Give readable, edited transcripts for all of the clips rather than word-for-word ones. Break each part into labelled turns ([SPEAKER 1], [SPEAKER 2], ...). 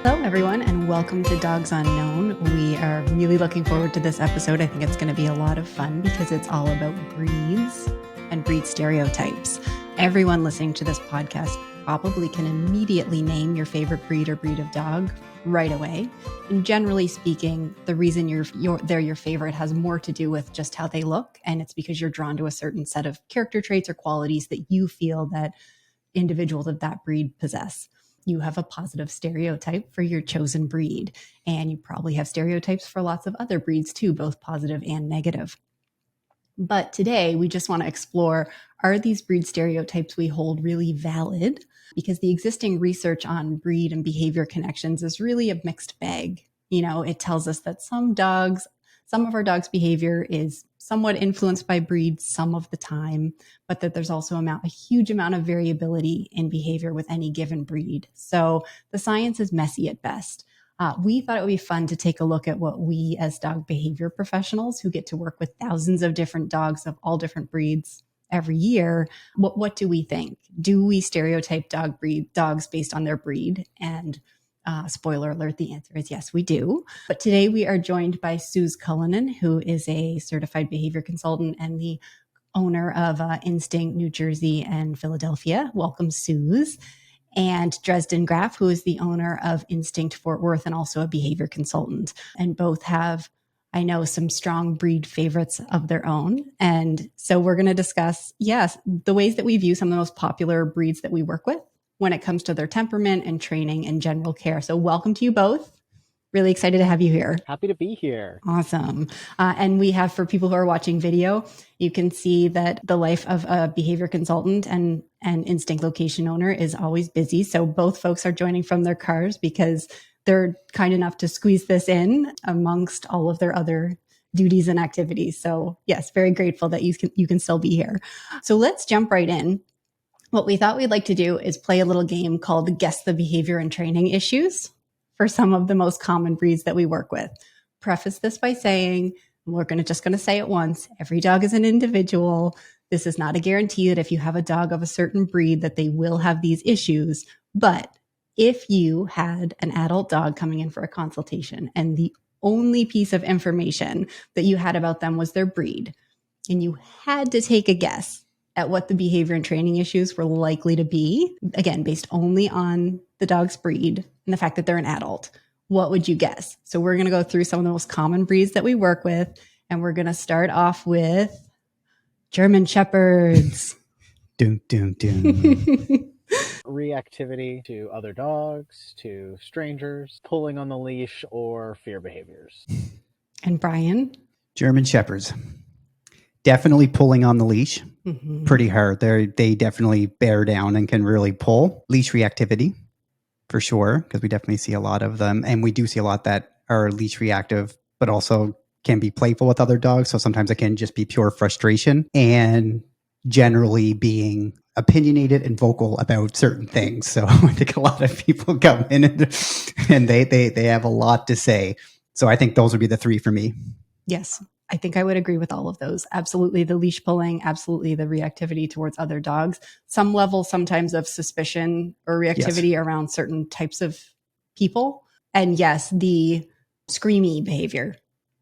[SPEAKER 1] Hello, everyone, and welcome to Dogs Unknown. We are really looking forward to this episode. I think it's going to be a lot of fun because it's all about breeds and breed stereotypes. Everyone listening to this podcast probably can immediately name your favorite breed or breed of dog right away. And generally speaking, the reason they're your favorite has more to do with just how they look. And it's because you're drawn to a certain set of character traits or qualities that you feel that individuals of that breed possess. You have a positive stereotype for your chosen breed, and you probably have stereotypes for lots of other breeds too, both positive and negative. But today we just want to explore, are these breed stereotypes we hold really valid? Because the existing research on breed and behavior connections is really a mixed bag. You know, it tells us that some of our dogs' behavior is somewhat influenced by breed some of the time, but that there's also a huge amount of variability in behavior with any given breed. So the science is messy at best. We thought it would be fun to take a look at what we as dog behavior professionals who get to work with thousands of different dogs of all different breeds every year, what do we think? Do we stereotype dogs based on their breed? And spoiler alert, the answer is yes, we do. But today we are joined by Suze Cullinan, who is a certified behavior consultant and the owner of Instinct New Jersey and Philadelphia. Welcome, Suze. And Dresden Graff, who is the owner of Instinct Fort Worth and also a behavior consultant. And both have, I know, some strong breed favorites of their own. And so we're going to discuss, the ways that we view some of the most popular breeds that we work with when it comes to their temperament and training and general care. So welcome to you both. Really excited to have you here.
[SPEAKER 2] Happy to be here.
[SPEAKER 1] Awesome. And we have, for people who are watching video, you can see that the life of a behavior consultant and an Instinct location owner is always busy. So both folks are joining from their cars because they're kind enough to squeeze this in amongst all of their other duties and activities. So yes, very grateful that you can still be here. So let's jump right in. What we thought we'd like to do is play a little game called Guess the Behavior and Training Issues for some of the most common breeds that we work with. Preface this by saying, we're just going to say it once, every dog is an individual. This is not a guarantee that if you have a dog of a certain breed that they will have these issues. But if you had an adult dog coming in for a consultation and the only piece of information that you had about them was their breed, and you had to take a guess at what the behavior and training issues were likely to be, again, based only on the dog's breed and the fact that they're an adult, what would you guess? So we're going to go through some of the most common breeds that we work with, and we're going to start off with German Shepherds.
[SPEAKER 3] Dun, dun, dun.
[SPEAKER 2] Reactivity to other dogs, to strangers, pulling on the leash, or fear behaviors.
[SPEAKER 1] And Brian?
[SPEAKER 3] German Shepherds. Definitely pulling on the leash.
[SPEAKER 1] Mm-hmm.
[SPEAKER 3] Pretty hard. They definitely bear down and can really pull. Leash reactivity, for sure, because we definitely see a lot of them. And we do see a lot that are leash reactive, but also can be playful with other dogs. So sometimes it can just be pure frustration and generally being opinionated and vocal about certain things. So I think a lot of people come in and they have a lot to say. So I think those would be the three for me.
[SPEAKER 1] Yes. I think I would agree with all of those. Absolutely the leash pulling, absolutely the reactivity towards other dogs, some level sometimes of suspicion or reactivity around certain types of people. And yes, the screamy behavior,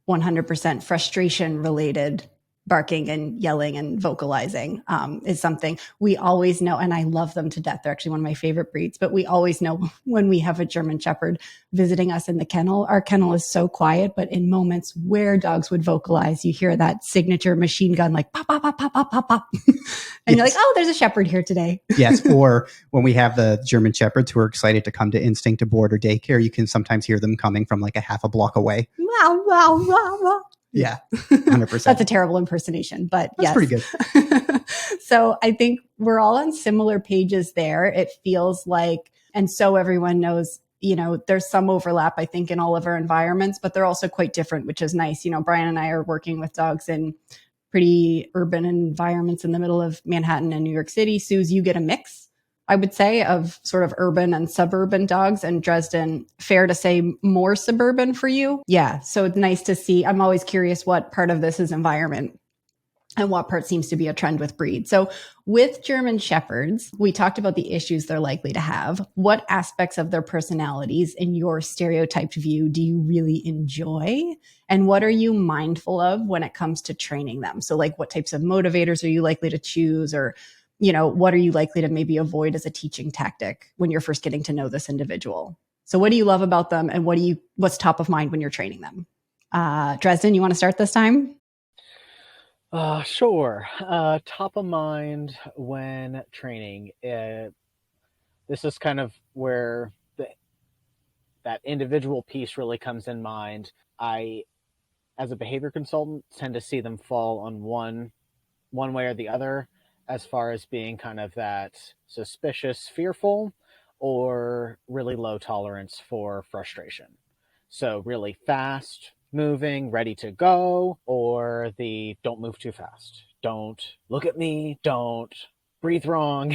[SPEAKER 1] 100% frustration related barking and yelling and vocalizing is something we always know. And I love them to death. They're actually one of my favorite breeds, but we always know when we have a German Shepherd visiting us in the kennel, our kennel is so quiet, but in moments where dogs would vocalize, you hear that signature machine gun, like pop, pop, pop, pop, pop, pop, pop. And you're like, oh, there's a Shepherd here today.
[SPEAKER 3] Yes. Or when we have the German Shepherds who are excited to come to Instinct to board or daycare, you can sometimes hear them coming from like a half a block away.
[SPEAKER 1] Wow, wow, wow, wow.
[SPEAKER 3] Yeah, 100%.
[SPEAKER 1] That's a terrible impersonation, but
[SPEAKER 3] that's
[SPEAKER 1] yes.
[SPEAKER 3] pretty good.
[SPEAKER 1] So I think we're all on similar pages there. It feels like, and so everyone knows, you know, there's some overlap, I think, in all of our environments, but they're also quite different, which is nice. You know, Brian and I are working with dogs in pretty urban environments in the middle of Manhattan and New York City. Suze, you get a mix, I would say, of sort of urban and suburban dogs, and Dresden, fair to say, more suburban for you. Yeah. So it's nice to see. I'm always curious what part of this is environment. and what part seems to be a trend with breed. So with German Shepherds, we talked about the issues they're likely to have. What aspects of their personalities in your stereotyped view do you really enjoy? And what are you mindful of when it comes to training them? So like what types of motivators are you likely to choose, or, what are you likely to maybe avoid as a teaching tactic when you're first getting to know this individual? So what do you love about them, and what's top of mind when you're training them? Dresden, you want to start this time?
[SPEAKER 2] Sure. Top of mind when training. This is kind of where that individual piece really comes in mind. I, as a behavior consultant, tend to see them fall on one way or the other, as far as being kind of that suspicious, fearful, or really low tolerance for frustration. So really fast moving, ready to go, or the don't move too fast, don't look at me, don't breathe wrong,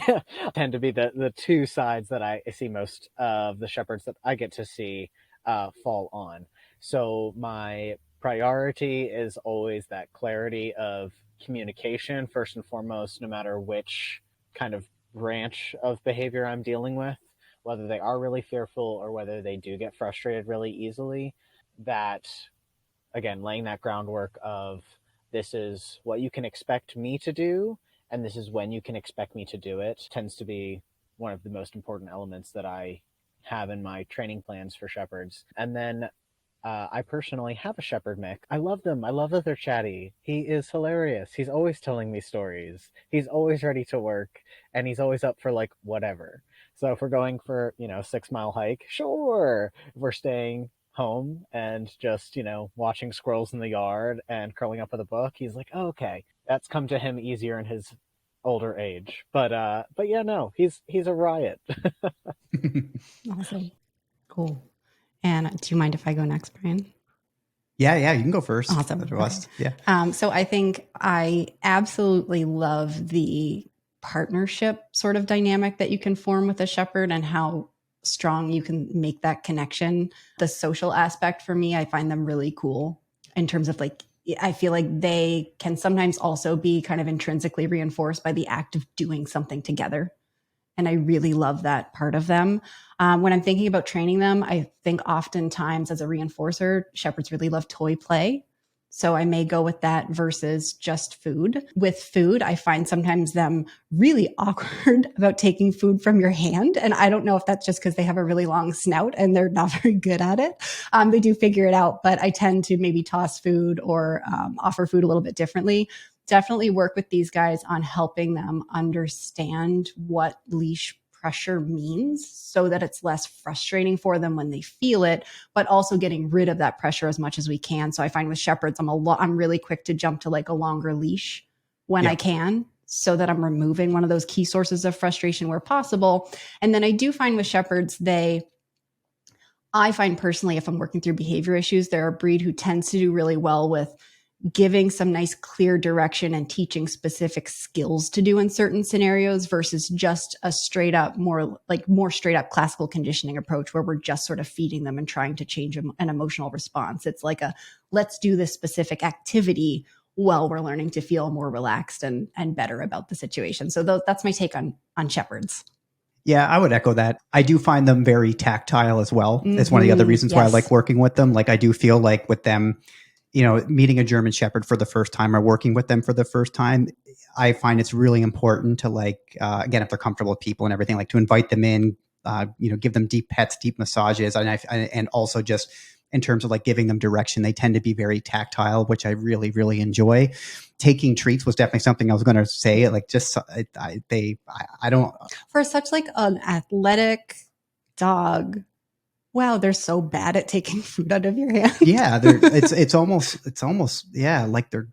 [SPEAKER 2] tend to be the two sides that I see most of the shepherds that I get to see fall on. So my priority is always that clarity of communication, first and foremost, no matter which kind of branch of behavior I'm dealing with, whether they are really fearful or whether they do get frustrated really easily. That, again, laying that groundwork of this is what you can expect me to do, and this is when you can expect me to do it, tends to be one of the most important elements that I have in my training plans for shepherds. And then I personally have a shepherd mix. I love them. I love that they're chatty. He is hilarious. He's always telling me stories. He's always ready to work, and he's always up for like whatever. So if we're going for, 6-mile hike, sure. If we're staying home and just, watching squirrels in the yard and curling up with a book, he's like, oh, okay, that's come to him easier in his older age. But yeah, no, he's a riot.
[SPEAKER 1] Awesome. Cool. And do you mind if I go next, Brian?
[SPEAKER 3] Yeah, you can go first.
[SPEAKER 1] Awesome. Okay.
[SPEAKER 3] Yeah.
[SPEAKER 1] So I think I absolutely love the partnership sort of dynamic that you can form with a shepherd, and how strong you can make that connection. The social aspect for me, I find them really cool in terms of like, I feel like they can sometimes also be kind of intrinsically reinforced by the act of doing something together. And I really love that part of them. When I'm thinking about training them, I think oftentimes as a reinforcer, shepherds really love toy play. So I may go with that versus just food. With food, I find sometimes them really awkward about taking food from your hand. And I don't know if that's just because they have a really long snout and they're not very good at it. They do figure it out, but I tend to maybe toss food or offer food a little bit differently. Definitely work with these guys on helping them understand what leash pressure means so that it's less frustrating for them when they feel it, but also getting rid of that pressure as much as we can. So I find with shepherds, I'm really quick to jump to like a longer leash when I can, so that I'm removing one of those key sources of frustration where possible. And then I do find with shepherds, I find personally, if I'm working through behavior issues, they're a breed who tends to do really well with giving some nice clear direction and teaching specific skills to do in certain scenarios versus just a more straight up classical conditioning approach where we're just sort of feeding them and trying to change an emotional response. It's like let's do this specific activity while we're learning to feel more relaxed and better about the situation. So that's my take on shepherds.
[SPEAKER 3] Yeah, I would echo that. I do find them very tactile as well. It's one of the other reasons why I like working with them. Like I do feel like with them, meeting a German Shepherd for the first time or working with them for the first time, I find it's really important to again, if they're comfortable with people and everything, like to invite them in, give them deep pets, deep massages. And also just in terms of like giving them direction, they tend to be very tactile, which I really, really enjoy. Taking treats was definitely something I was going to say. Like just, I don't.
[SPEAKER 1] For such like an athletic dog, wow, they're so bad at taking food out of your hand.
[SPEAKER 3] Yeah, it's almost yeah, like they're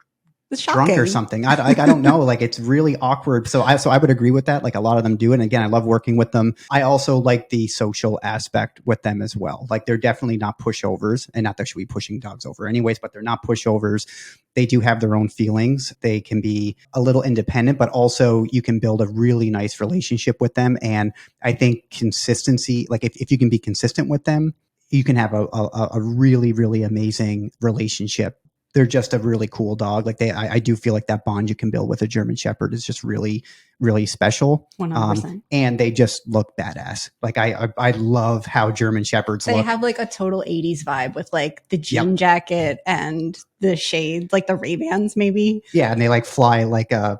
[SPEAKER 3] drunk or something. I don't know. Like it's really awkward. So I would agree with that. Like a lot of them do it. And again, I love working with them. I also like the social aspect with them as well. Like they're definitely not pushovers, and not that should be pushing dogs over anyways, but they're not pushovers. They do have their own feelings. They can be a little independent, but also you can build a really nice relationship with them. And I think consistency, like if you can be consistent with them, you can have a really, really amazing relationship they're just a really cool dog. Like I do feel like that bond you can build with a German Shepherd is just really, really special.
[SPEAKER 1] 100%.
[SPEAKER 3] And they just look badass. Like I love how German Shepherds look.
[SPEAKER 1] They have like a total 80s vibe with like the jean jacket and the shades, like the Ray-Bans maybe.
[SPEAKER 3] Yeah, and they like fly like a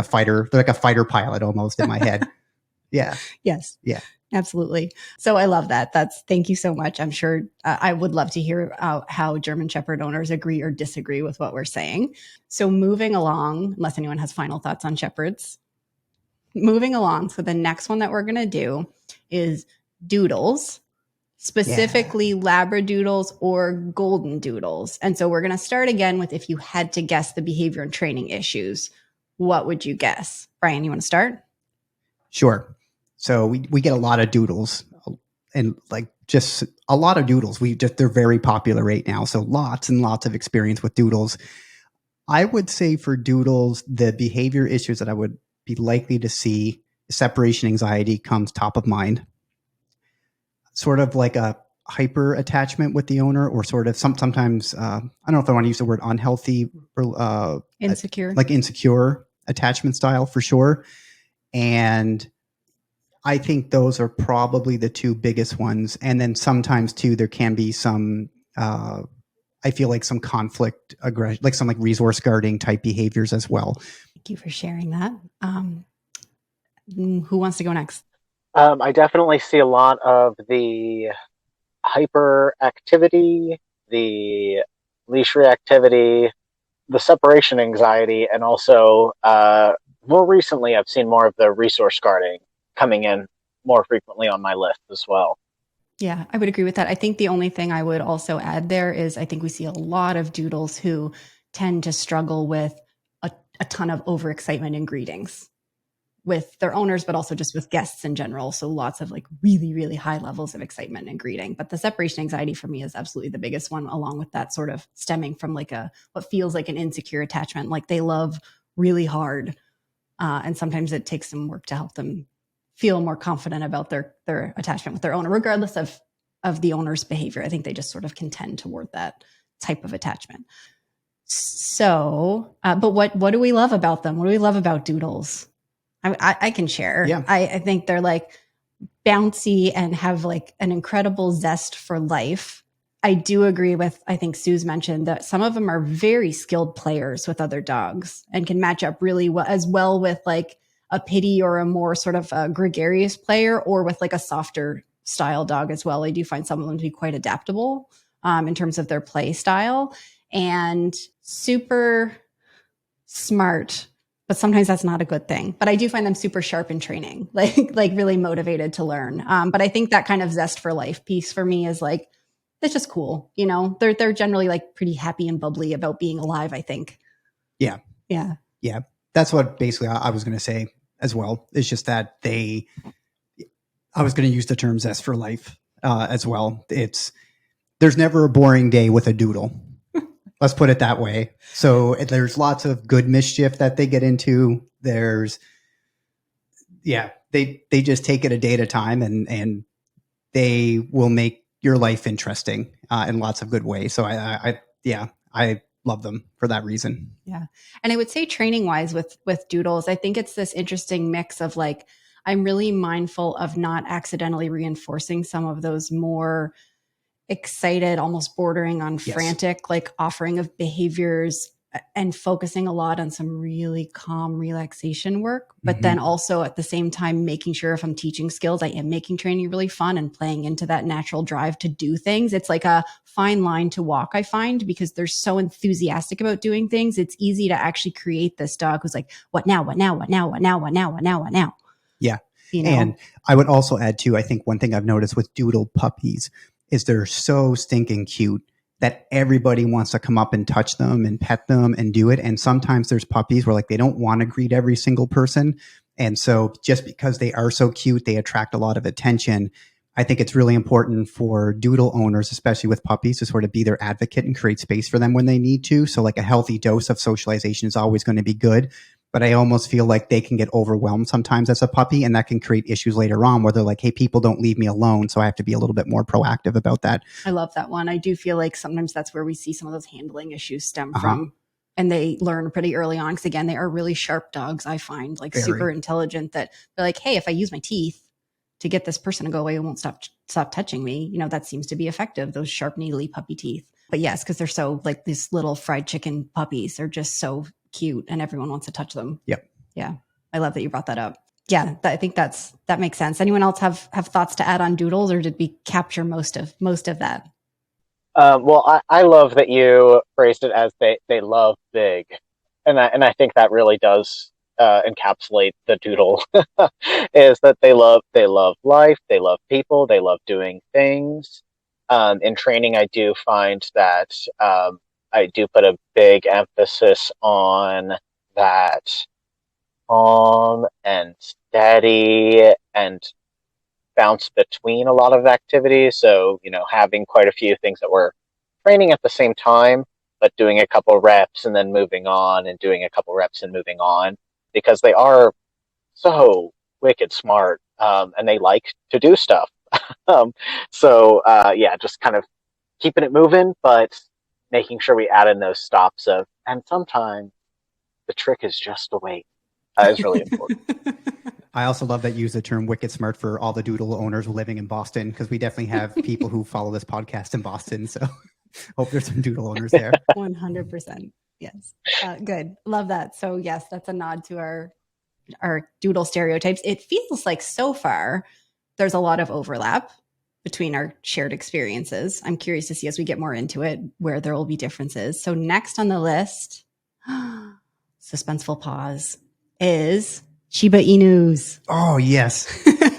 [SPEAKER 3] fighter. They're like a fighter pilot almost in my head. Yeah.
[SPEAKER 1] Yes.
[SPEAKER 3] Yeah.
[SPEAKER 1] Absolutely. So I love that. Thank you so much. I'm sure I would love to hear how German Shepherd owners agree or disagree with what we're saying. So moving along, unless anyone has final thoughts on Shepherds, moving along. So the next one that we're going to do is Doodles, specifically Labradoodles or Golden Doodles. And so we're going to start again with, if you had to guess the behavior and training issues, what would you guess? Brian, you want to start?
[SPEAKER 3] Sure. So we get a lot of Doodles, and like just a lot of Doodles. They're very popular right now. So lots and lots of experience with Doodles. I would say for Doodles, the behavior issues that I would be likely to see, separation anxiety comes top of mind. Sort of like a hyper attachment with the owner, or sort of sometimes, I don't know if I want to use the word unhealthy or
[SPEAKER 1] insecure,
[SPEAKER 3] like insecure attachment style for sure. And I think those are probably the two biggest ones. And then sometimes too, there can be some, I feel like some conflict, aggression, like some like resource guarding type behaviors as well.
[SPEAKER 1] Thank you for sharing that. Who wants to go next?
[SPEAKER 2] I definitely see a lot of the hyperactivity, the leash reactivity, the separation anxiety, and also more recently I've seen more of the resource guarding coming in more frequently on my list as well.
[SPEAKER 1] Yeah, I would agree with that. I think the only thing I would also add there is I think we see a lot of Doodles who tend to struggle with a ton of overexcitement in greetings with their owners, but also just with guests in general. So lots of like really, really high levels of excitement and greeting. But the separation anxiety for me is absolutely the biggest one, along with that sort of stemming from like what feels like an insecure attachment. Like they love really hard. And sometimes it takes some work to help them feel more confident about their attachment with their owner, regardless of the owner's behavior. I think they just sort of can tend toward that type of attachment. So, but what do we love about them? What do we love about Doodles? I can share.
[SPEAKER 3] Yeah.
[SPEAKER 1] I think they're like bouncy and have like an incredible zest for life. I do agree with, I think Sue's mentioned that some of them are very skilled players with other dogs and can match up really well, as well with like a Pittie or a more sort of a gregarious player, or with like a softer style dog as well. I do find some of them to be quite adaptable in terms of their play style, and super smart, but sometimes that's not a good thing. But I do find them super sharp in training, like really motivated to learn. But I think that kind of zest for life piece for me is like, it's just cool. You know, they're generally like pretty happy and bubbly about being alive, I think.
[SPEAKER 3] Yeah.
[SPEAKER 1] Yeah.
[SPEAKER 3] Yeah. That's what basically I was going to say as well. It's just that I was going to use the term zest for life as well. There's never a boring day with a Doodle. Let's put it that way. So there's lots of good mischief that they get into. They just take it a day at a time, and they will make your life interesting in lots of good ways. So I love them for that reason.
[SPEAKER 1] Yeah. And I would say training wise with Doodles, I think it's this interesting mix of like, I'm really mindful of not accidentally reinforcing some of those more excited, almost bordering on frantic, like offering of behaviors, and focusing a lot on some really calm relaxation work. But then also at the same time, making sure if I'm teaching skills, I am making training really fun and playing into that natural drive to do things. It's like a fine line to walk, I find, because they're so enthusiastic about doing things. It's easy to actually create this dog who's like, what now, what now, what now, what now, what now, what now, what now?
[SPEAKER 3] Yeah.
[SPEAKER 1] You know?
[SPEAKER 3] And I would also add too, I think one thing I've noticed with Doodle puppies is they're so stinking cute that everybody wants to come up and touch them and pet them and do it. And sometimes there's puppies where like they don't want to greet every single person. And so just because they are so cute, they attract a lot of attention. I think it's really important for Doodle owners, especially with puppies, to sort of be their advocate and create space for them when they need to. So like a healthy dose of socialization is always going to be good. but I almost feel like they can get overwhelmed sometimes as a puppy, and that can create issues later on where they're like, hey, people don't leave me alone. So I have to be a little bit more proactive about that.
[SPEAKER 1] I love that one. I do feel like sometimes that's where we see some of those handling issues stem
[SPEAKER 3] Uh-huh.
[SPEAKER 1] from. And they learn pretty early on because, again, they are really sharp dogs, I find, like
[SPEAKER 3] Very.
[SPEAKER 1] super intelligent, that they're like, hey, if I use my teeth to get this person to go away and won't stop touching me, that seems to be effective, those sharp, needly puppy teeth. But yes, because they're so like these little fried chicken puppies. They're just so cute and everyone wants to touch them.
[SPEAKER 3] Yep.
[SPEAKER 1] Yeah. I love that you brought that up. Yeah, I think that makes sense. Anyone else have thoughts to add on Doodles, or did we capture most of that?
[SPEAKER 2] Well, I love that you phrased it as they love big, and I think that really does encapsulate the doodle. Is that they love life, they love people, they love doing things. In training, I do find that I do put a big emphasis on that calm and steady and bounce between a lot of activities. So, having quite a few things that we're training at the same time, but doing a couple reps and then moving on and doing a couple reps and moving on, because they are so wicked smart, and they like to do stuff. Just kind of keeping it moving, but making sure we add in those stops and sometimes the trick is just to wait. Is really important.
[SPEAKER 3] I also love that you use the term wicked smart for all the doodle owners living in Boston, because we definitely have people who follow this podcast in Boston. So hope there's some doodle owners there.
[SPEAKER 1] 100%. Yes. Good. Love that. So yes, that's a nod to our doodle stereotypes. It feels like so far there's a lot of overlap between our shared experiences. I'm curious to see as we get more into it where there will be differences. So next on the list, suspenseful pause, is Shiba Inus.
[SPEAKER 3] Oh, yes.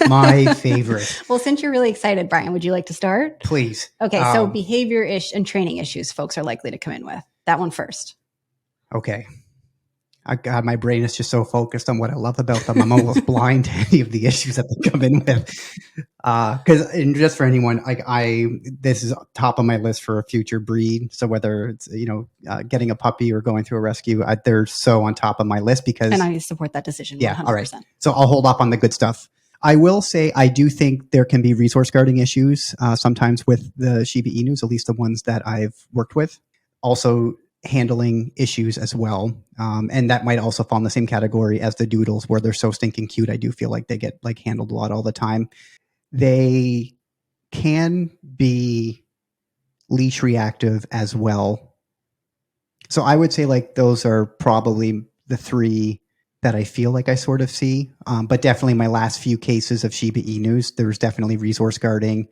[SPEAKER 3] My favorite.
[SPEAKER 1] Well, since you're really excited, Brian, would you like to start?
[SPEAKER 3] Please.
[SPEAKER 1] Okay, so behavior and training issues folks are likely to come in with. That one first.
[SPEAKER 3] Okay. God, my brain is just so focused on what I love about them. I'm almost blind to any of the issues that they come in with. Because just for anyone, this is top of my list for a future breed. So whether it's getting a puppy or going through a rescue, they're so on top of my list because.
[SPEAKER 1] And I support that decision. 100%.
[SPEAKER 3] Yeah, all right. So I'll hold off on the good stuff. I will say I do think there can be resource guarding issues sometimes with the Shiba Inus, at least the ones that I've worked with. Also, handling issues as well. And that might also fall in the same category as the doodles, where they're so stinking cute. I do feel like they get handled a lot all the time. They can be leash reactive as well. So I would say those are probably the three that I feel like I sort of see. But definitely my last few cases of Shiba Inus, there's definitely resource guarding,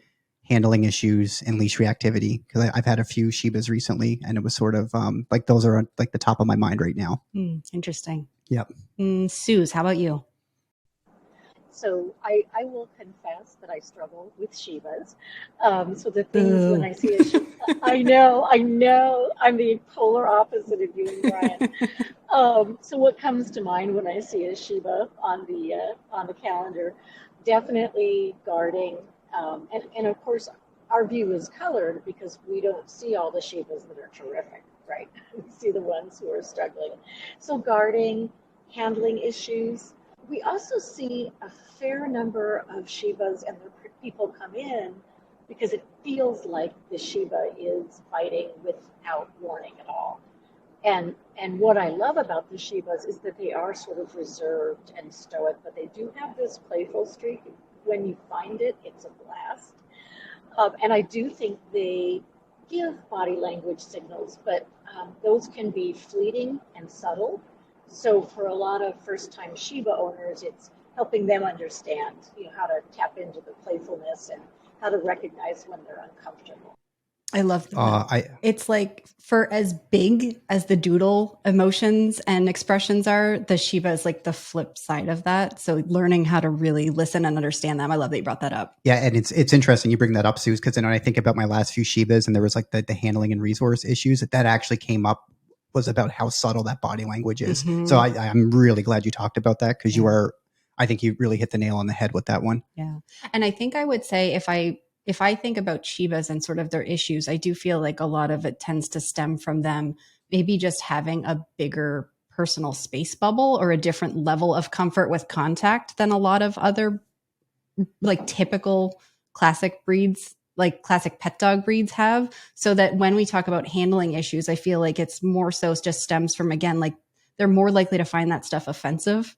[SPEAKER 3] handling issues, and leash reactivity, because I've had a few Shibas recently, and it was sort of those are the top of my mind right now.
[SPEAKER 1] Interesting.
[SPEAKER 3] Yep.
[SPEAKER 1] Suze, how about you?
[SPEAKER 4] So I will confess that I struggle with Shibas. So the things when I see a Shiba, I know, I'm the polar opposite of you and Brian. So what comes to mind when I see a Shiba on the calendar? Definitely guarding, and of course our view is colored because we don't see all the Shibas that are terrific, right? We see the ones who are struggling. So guarding, handling issues. We also see a fair number of Shibas and the people come in because it feels like the Shiba is fighting without warning at all. And what I love about the Shibas is that they are sort of reserved and stoic, but they do have this playful streak. When you find it, it's a blast. And I do think they give body language signals, but those can be fleeting and subtle. So for a lot of first-time Shiba owners, it's helping them understand, how to tap into the playfulness and how to recognize when they're uncomfortable.
[SPEAKER 1] I love that. It's like, for as big as the doodle emotions and expressions are, the Shiba is like the flip side of that. So learning how to really listen and understand them. I love that you brought that up.
[SPEAKER 3] Yeah, and it's interesting you bring that up, Suze, because then when I think about my last few Shibas and there was the handling and resource issues, that actually came up was about how subtle that body language is. Mm-hmm. So I'm really glad you talked about that, because I think you really hit the nail on the head with that one.
[SPEAKER 1] Yeah. And I think I would say if I think about Shibas and sort of their issues, I do feel like a lot of it tends to stem from them maybe just having a bigger personal space bubble or a different level of comfort with contact than a lot of other like typical classic breeds, like classic pet dog breeds have. So that when we talk about handling issues, I feel like it's more so just stems from, again, like they're more likely to find that stuff offensive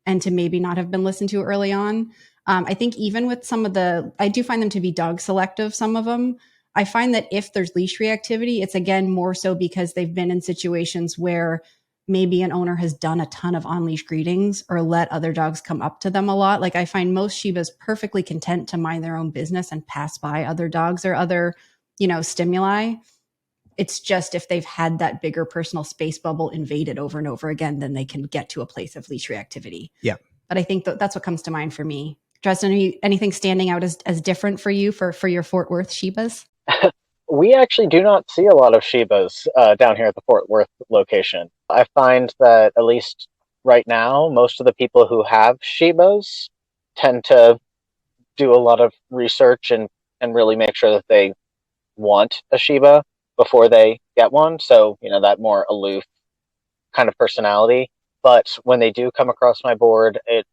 [SPEAKER 1] and to maybe not have been listened to early on. I think even with some of I do find them to be dog selective, some of them. I find that if there's leash reactivity, it's again more so because they've been in situations where maybe an owner has done a ton of on-leash greetings or let other dogs come up to them a lot. Like I find most Shibas perfectly content to mind their own business and pass by other dogs or other, stimuli. It's just if they've had that bigger personal space bubble invaded over and over again, then they can get to a place of leash reactivity.
[SPEAKER 3] Yeah.
[SPEAKER 1] But I think that's what comes to mind for me. Justin, anything standing out as different for you for your Fort Worth Shibas?
[SPEAKER 2] We actually do not see a lot of Shibas down here at the Fort Worth location. I find that at least right now, most of the people who have Shibas tend to do a lot of research and really make sure that they want a Shiba before they get one. So, that more aloof kind of personality. But when they do come across my board, it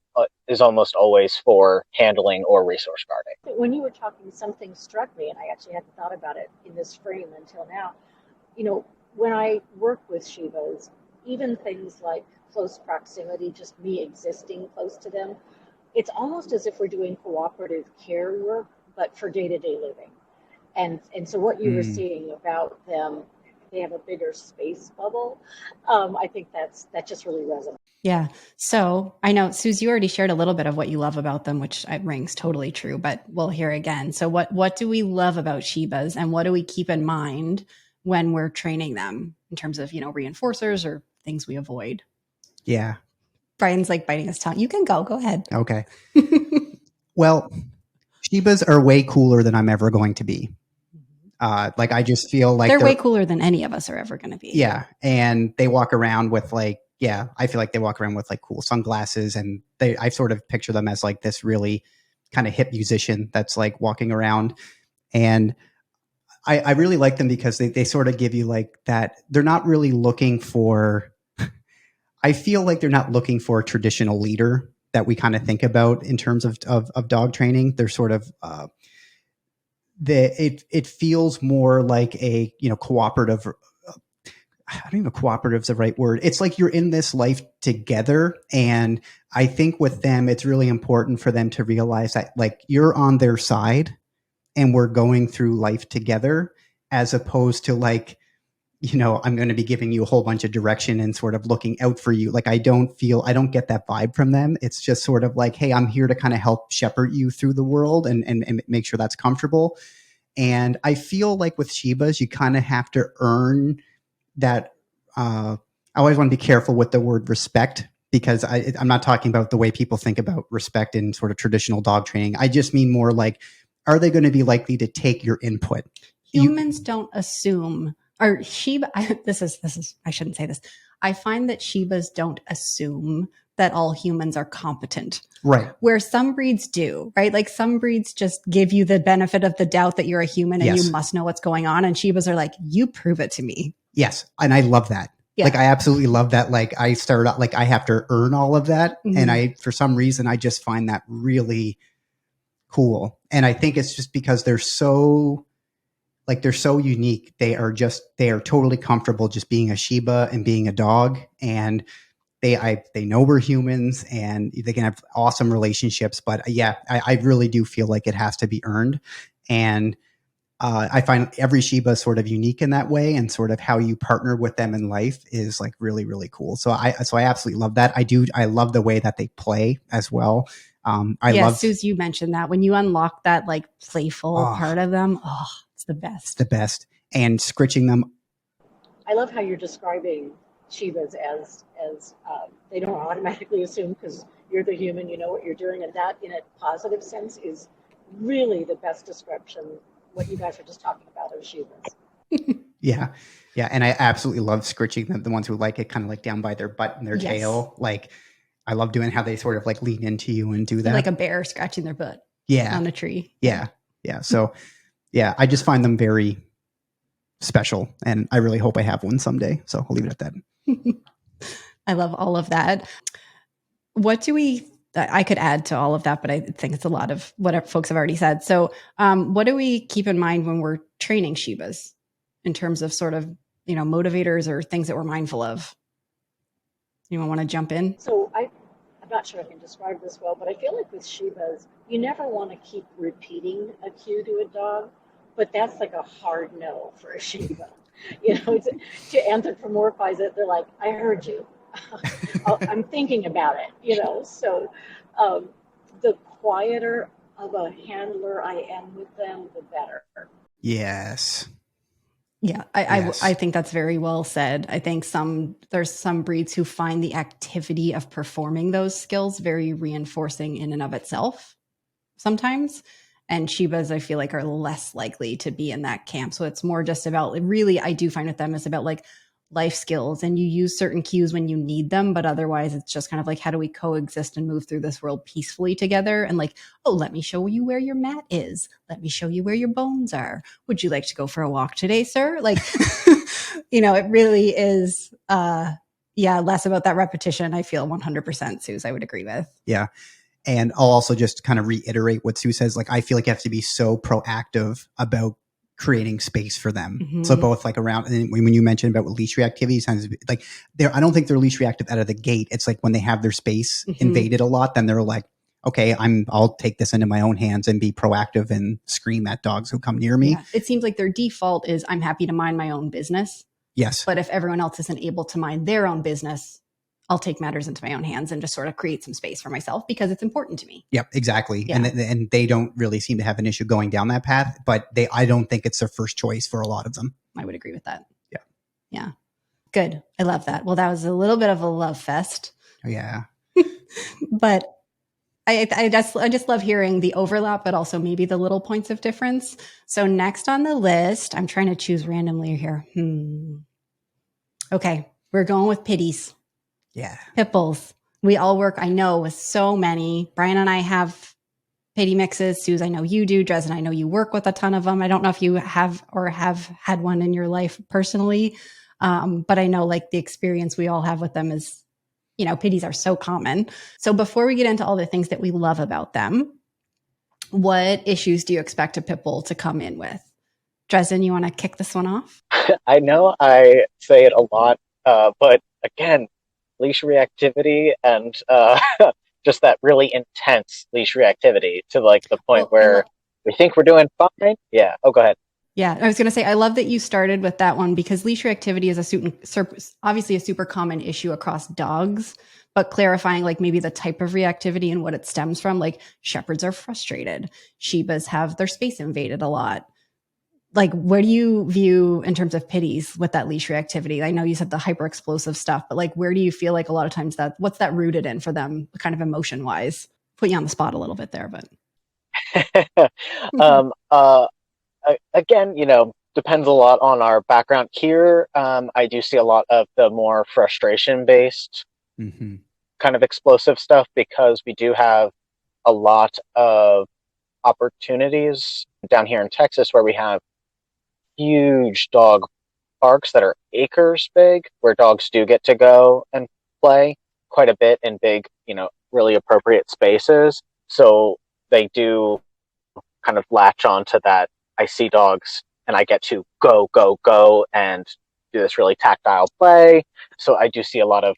[SPEAKER 2] is almost always for handling or resource guarding.
[SPEAKER 4] When you were talking, something struck me, and I actually hadn't thought about it in this frame until now. When I work with Shibas, even things like close proximity, just me existing close to them, it's almost as if we're doing cooperative care work, but for day-to-day living. And so what you were seeing about them, they have a bigger space bubble. I think that just really resonates.
[SPEAKER 1] Yeah. So I know, Suze, you already shared a little bit of what you love about them, which rings totally true, but we'll hear again. So what do we love about Shibas and what do we keep in mind when we're training them in terms of, reinforcers or things we avoid?
[SPEAKER 3] Yeah.
[SPEAKER 1] Brian's like biting his tongue. You can go ahead.
[SPEAKER 3] Okay. Well, Shibas are way cooler than I'm ever going to be. Like I just feel like
[SPEAKER 1] they're way cooler than any of us are ever going to be.
[SPEAKER 3] Yeah. And they walk around with I feel like they walk around with like cool sunglasses and I sort of picture them as like this really kind of hip musician that's like walking around. And I really like them because they sort of give you like that. They're not really looking for, I feel like they're not looking for a traditional leader that we kind of think about in terms of dog training. They're sort of, it feels more like a, cooperative. I don't even know if cooperative is the right word. It's like you're in this life together. And I think with them, it's really important for them to realize that like you're on their side and we're going through life together, as opposed to like, I'm going to be giving you a whole bunch of direction and sort of looking out for you. Like I don't get that vibe from them. It's just sort of like, hey, I'm here to kind of help shepherd you through the world and make sure that's comfortable. And I feel like with Shibas, you kind of have to earn that. I always want to be careful with the word respect, because I'm not talking about the way people think about respect in sort of traditional dog training. I just mean more like, are they going to be likely to take your input?
[SPEAKER 1] Humans don't assume, or Shiba, this is, I shouldn't say this. I find that Shibas don't assume that all humans are competent.
[SPEAKER 3] Right.
[SPEAKER 1] Where some breeds do, right? Like some breeds just give you the benefit of the doubt that you're a human and you must know what's going on. And Shibas are like, you prove it to me.
[SPEAKER 3] Yes. And I love that. Yeah. Like I absolutely love that. Like I started out, like I have to earn all of that. Mm-hmm. And for some reason, I just find that really cool. And I think it's just because they're so unique. They are totally comfortable just being a Shiba and being a dog. And they know we're humans and they can have awesome relationships. But I really do feel like it has to be earned. And I find every Shiba is sort of unique in that way, and sort of how you partner with them in life is like really, really cool. So I absolutely love that. I love the way that they play as well.
[SPEAKER 1] Suze, you mentioned that when you unlock that like playful part of them, it's the best.
[SPEAKER 3] It's the best. And scritching them.
[SPEAKER 4] I love how you're describing Shibas as they don't automatically assume because you're the human, you know what you're doing, and that in a positive sense is really the best description. What you guys are just talking about are Shibas.
[SPEAKER 3] Yeah. And I absolutely love scritching them, the ones who like it kind of like down by their butt and their tail. Like I love doing how they sort of like lean into you and do that.
[SPEAKER 1] Like a bear scratching their butt on a tree.
[SPEAKER 3] Yeah. So I just find them very special, and I really hope I have one someday. So I'll leave it at that.
[SPEAKER 1] I love all of that. What do I could add to all of that, but I think it's a lot of what folks have already said. So what do we keep in mind when we're training Shibas in terms of sort of, motivators or things that we're mindful of? Anyone want to jump in?
[SPEAKER 4] So I'm not sure I can describe this well, but I feel like with Shibas, you never want to keep repeating a cue to a dog, but that's like a hard no for a Shiba. To anthropomorphize it, they're like, I heard you. I'm thinking about it. So the quieter of a handler I am with them, the better.
[SPEAKER 3] Yes.
[SPEAKER 1] Yeah, I think that's very well said. I think there's some breeds who find the activity of performing those skills very reinforcing in and of itself sometimes. And Shibas, I feel like, are less likely to be in that camp. So it's more just about, really, I do find with them, it's about like life skills, and you use certain cues when you need them, but otherwise it's just kind of like, how do we coexist and move through this world peacefully together? And like, oh, let me show you where your mat is. Let me show you where your bones are. Would you like to go for a walk today, sir? Like, it really is, less about that repetition. I feel 100%, Suze, I would agree with.
[SPEAKER 3] Yeah. And I'll also just kind of reiterate what Sue says. Like, I feel like you have to be so proactive about creating space for them. Mm-hmm. So both like around, and when you mentioned about leash reactivity, sounds like I don't think they're leash reactive out of the gate. It's like when they have their space invaded a lot, then they're like, okay, I'll take this into my own hands and be proactive and scream at dogs who come near me.
[SPEAKER 1] Yeah. It seems like their default is, I'm happy to mind my own business.
[SPEAKER 3] Yes.
[SPEAKER 1] But if everyone else isn't able to mind their own business, I'll take matters into my own hands and just sort of create some space for myself because it's important to me.
[SPEAKER 3] Yep, exactly.
[SPEAKER 1] Yeah.
[SPEAKER 3] And they don't really seem to have an issue going down that path, but I don't think it's their first choice for a lot of them.
[SPEAKER 1] I would agree with that.
[SPEAKER 3] Yeah.
[SPEAKER 1] Yeah. Good. I love that. Well, that was a little bit of a love fest.
[SPEAKER 3] Yeah.
[SPEAKER 1] But I just love hearing the overlap, but also maybe the little points of difference. So next on the list, I'm trying to choose randomly here. Okay. We're going with Pitties.
[SPEAKER 3] Yeah.
[SPEAKER 1] Pit bulls. We all work, I know, with so many. Brian and I have Pitty mixes. Suze, I know you do. Dresden, I know you work with a ton of them. I don't know if you have had one in your life personally. But I know like the experience we all have with them is, Pitties are so common. So before we get into all the things that we love about them, what issues do you expect a pit bull to come in with? Dresden, you want to kick this one off?
[SPEAKER 2] I know I say it a lot, but again, leash reactivity and just that really intense leash reactivity to like the point where we think we're doing fine. Yeah. Oh, go ahead.
[SPEAKER 1] Yeah, I was going to say, I love that you started with that one because leash reactivity is obviously a super common issue across dogs, but clarifying like maybe the type of reactivity and what it stems from, like shepherds are frustrated. Shibas have their space invaded a lot. Like, where do you view in terms of Pitties with that leash reactivity? I know you said the hyper explosive stuff, but like, where do you feel like a lot of times what's that rooted in for them kind of emotion wise? Put you on the spot a little bit there, but.
[SPEAKER 2] Again, depends a lot on our background here. I do see a lot of the more frustration based kind of explosive stuff because we do have a lot of opportunities down here in Texas where we have huge dog parks that are acres big, where dogs do get to go and play quite a bit in big, really appropriate spaces. So they do kind of latch on to that. I see dogs and I get to go, go, go and do this really tactile play. So I do see a lot of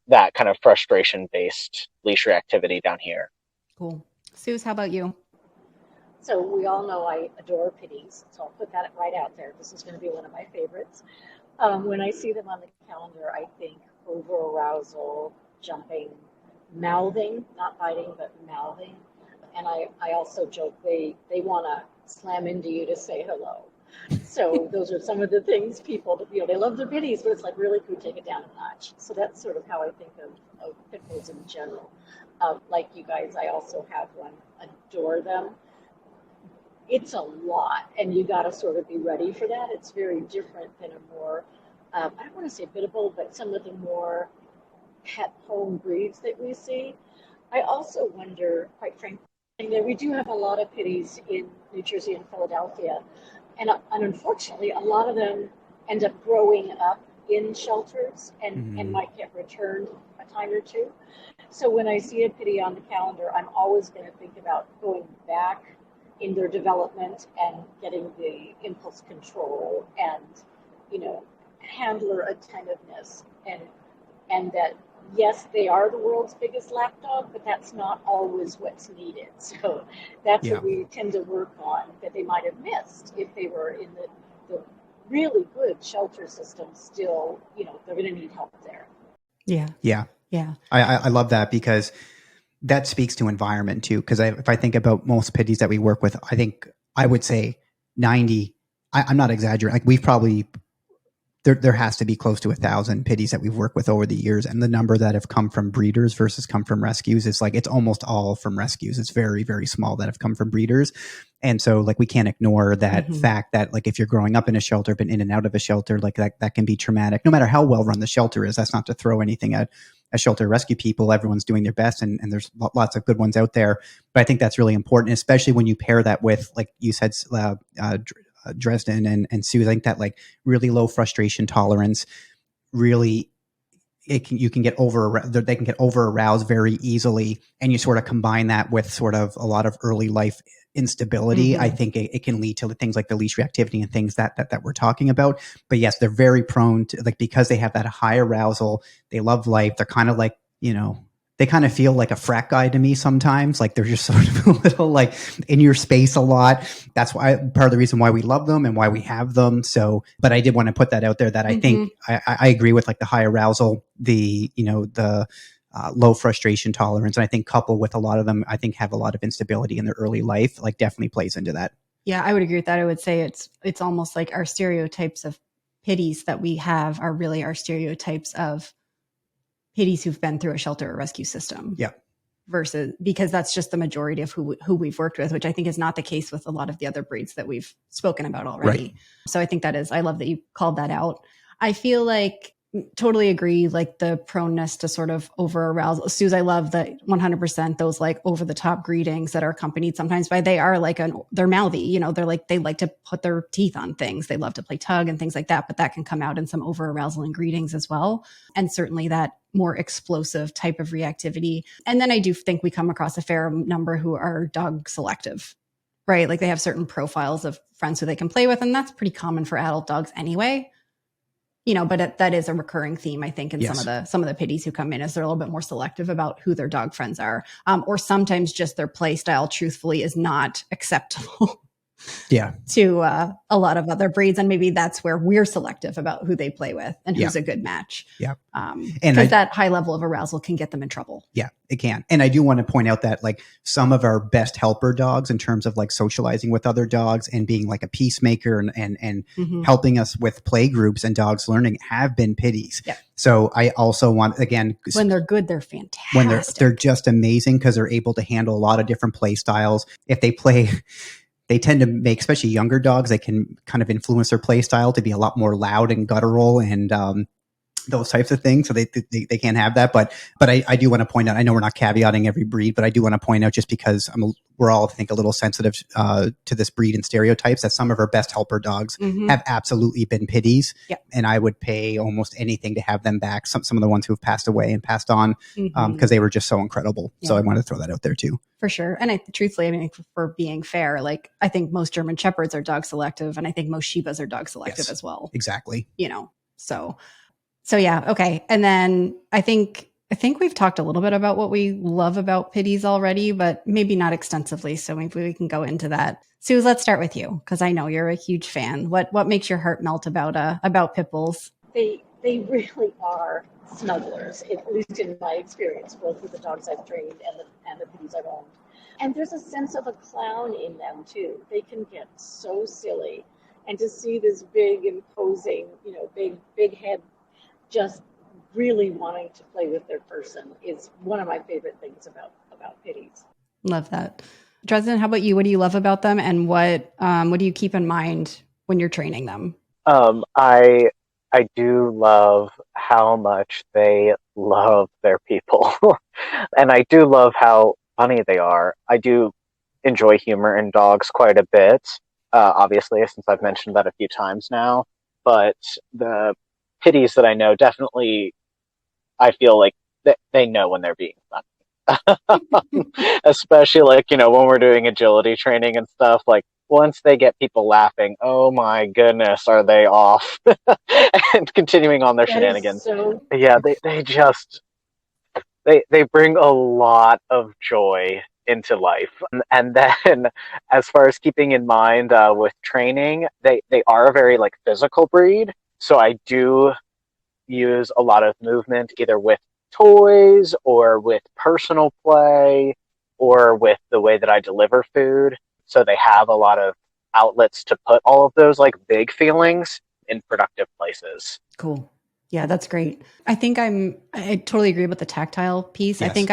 [SPEAKER 2] that kind of frustration-based leash reactivity down here.
[SPEAKER 1] Cool. Suze, how about you?
[SPEAKER 4] So we all know I adore Pitties, so I'll put that right out there. This is going to be one of my favorites. When I see them on the calendar, I think over-arousal, jumping, mouthing, not biting, but mouthing. And I also joke they want to slam into you to say hello. So those are some of the things people, they love their Pitties, but it's like, really, could we take it down a notch? So that's sort of how I think of pit bulls in general. Like you guys, I also have one, adore them. It's a lot, and you got to sort of be ready for that. It's very different than a more, I don't want to say biddable, but some of the more pet home breeds that we see. I also wonder, quite frankly, that we do have a lot of Pitties in New Jersey and Philadelphia, and unfortunately, a lot of them end up growing up in shelters and might get returned a time or two. So when I see a Pittie on the calendar, I'm always going to think about going back in their development and getting the impulse control and, handler attentiveness and that, yes, they are the world's biggest lap dog, but that's not always what's needed. So that's what we tend to work on that they might have missed if they were in the really good shelter system still, they're going to need help there.
[SPEAKER 3] Yeah. I love that because that speaks to environment too. Because if I think about most Pitties that we work with, I would say 90, I'm not exaggerating. Like we've probably, there has to be close to 1,000 Pitties that we've worked with over the years. And the number that have come from breeders versus come from rescues is like, it's almost all from rescues. It's very, very small that have come from breeders. And so like, we can't ignore that fact that like, if you're growing up in a shelter, been in and out of a shelter, like that can be traumatic, no matter how well run the shelter is. That's not to throw anything at shelter rescue people. Everyone's doing their best and there's lots of good ones out there. But I think that's really important, especially when you pair that with, like you said, Dresden and Sue. I think that like really low frustration tolerance, really they can get over aroused very easily, and you sort of combine that with sort of a lot of early life instability. I think it can lead to things like the leash reactivity and things that we're talking about. But yes, they're very prone to, like, because they have that high arousal, they love life. They're kind of like, they kind of feel like a frat guy to me sometimes. Like they're just sort of a little like in your space a lot. That's why part of the reason why we love them and why we have them. So, but I did want to put that out there that I think I agree with, like the high arousal, the low frustration tolerance. And I think coupled with a lot of them, I think have a lot of instability in their early life, like definitely plays into that.
[SPEAKER 1] Yeah, I would agree with that. I would say it's almost like our stereotypes of Pitties that we have are really our stereotypes of Pitties who've been through a shelter or rescue system.
[SPEAKER 3] Yeah.
[SPEAKER 1] Versus, because that's just the majority of who we've worked with, which I think is not the case with a lot of the other breeds that we've spoken about already.
[SPEAKER 3] Right.
[SPEAKER 1] So I think I love that you called that out. I feel like totally agree, like the proneness to sort of over arousal. Suze, I love that 100% those like over the top greetings that are accompanied sometimes by, they are like they're mouthy, they're like, they like to put their teeth on things. They love to play tug and things like that, but that can come out in some over arousal in greetings as well. And certainly that more explosive type of reactivity. And then I do think we come across a fair number who are dog selective, right? Like they have certain profiles of friends who they can play with. And that's pretty common for adult dogs anyway. But that is a recurring theme, I think, in some of the Pitties who come in, is they're a little bit more selective about who their dog friends are, or sometimes just their play style, truthfully, is not acceptable. To a lot of other breeds, and maybe that's where we're selective about who they play with and who's a good match. Because that high level of arousal can get them in trouble.
[SPEAKER 3] Yeah, it can. And I do want to point out that like some of our best helper dogs in terms of like socializing with other dogs and being like a peacemaker and helping us with play groups and dogs learning have been Pitties. Yeah. So I also want, again,
[SPEAKER 1] when they're good, they're fantastic.
[SPEAKER 3] When they're just amazing because they're able to handle a lot of different play styles. If they play, they tend to make, especially younger dogs, they can kind of influence their play style to be a lot more loud and guttural and those types of things. So they can't have that. But I do want to point out, I know we're not caveating every breed, but I do want to point out, just because we're all, I think, a little sensitive to this breed and stereotypes, that some of our best helper dogs have absolutely been Pitties. Yeah. And I would pay almost anything to have them back. Some of the ones who have passed away and passed on, because they were just so incredible. Yeah. So I wanted to throw that out there too.
[SPEAKER 1] For sure. And truthfully, I mean, for being fair, like I think most German Shepherds are dog selective, and I think most Shibas are dog selective as well.
[SPEAKER 3] Exactly.
[SPEAKER 1] So yeah. Okay. And then I think we've talked a little bit about what we love about Pitties already, but maybe not extensively. So maybe we can go into that. Suze, let's start with you, because I know you're a huge fan. What makes your heart melt about pit bulls?
[SPEAKER 4] They really are snugglers, at least in my experience, both with the dogs I've trained and the Pitties I've owned. And there's a sense of a clown in them too. They can get so silly, and to see this big, imposing, big head just really wanting to play with their person is one of my favorite things about Pitties.
[SPEAKER 1] Love that. Dresden, how about you? What do you love about them, and what do you keep in mind when you're training them?
[SPEAKER 2] I do love how much they love their people. And I do love how funny they are. I do enjoy humor in dogs quite a bit, obviously, since I've mentioned that a few times now. But Pitties that I know definitely, I feel like they know when they're being funny. Especially like, when we're doing agility training and stuff, like once they get people laughing, oh my goodness, are they off and continuing on their
[SPEAKER 4] That is
[SPEAKER 2] shenanigans.
[SPEAKER 4] so.
[SPEAKER 2] Yeah, they just they bring a lot of joy into life. And then as far as keeping in mind with training, they are a very like physical breed. So I do use a lot of movement either with toys or with personal play or with the way that I deliver food. So they have a lot of outlets to put all of those like big feelings in productive places.
[SPEAKER 1] Cool. Yeah, that's great. I think I totally agree with the tactile piece.
[SPEAKER 3] Yes.
[SPEAKER 1] I think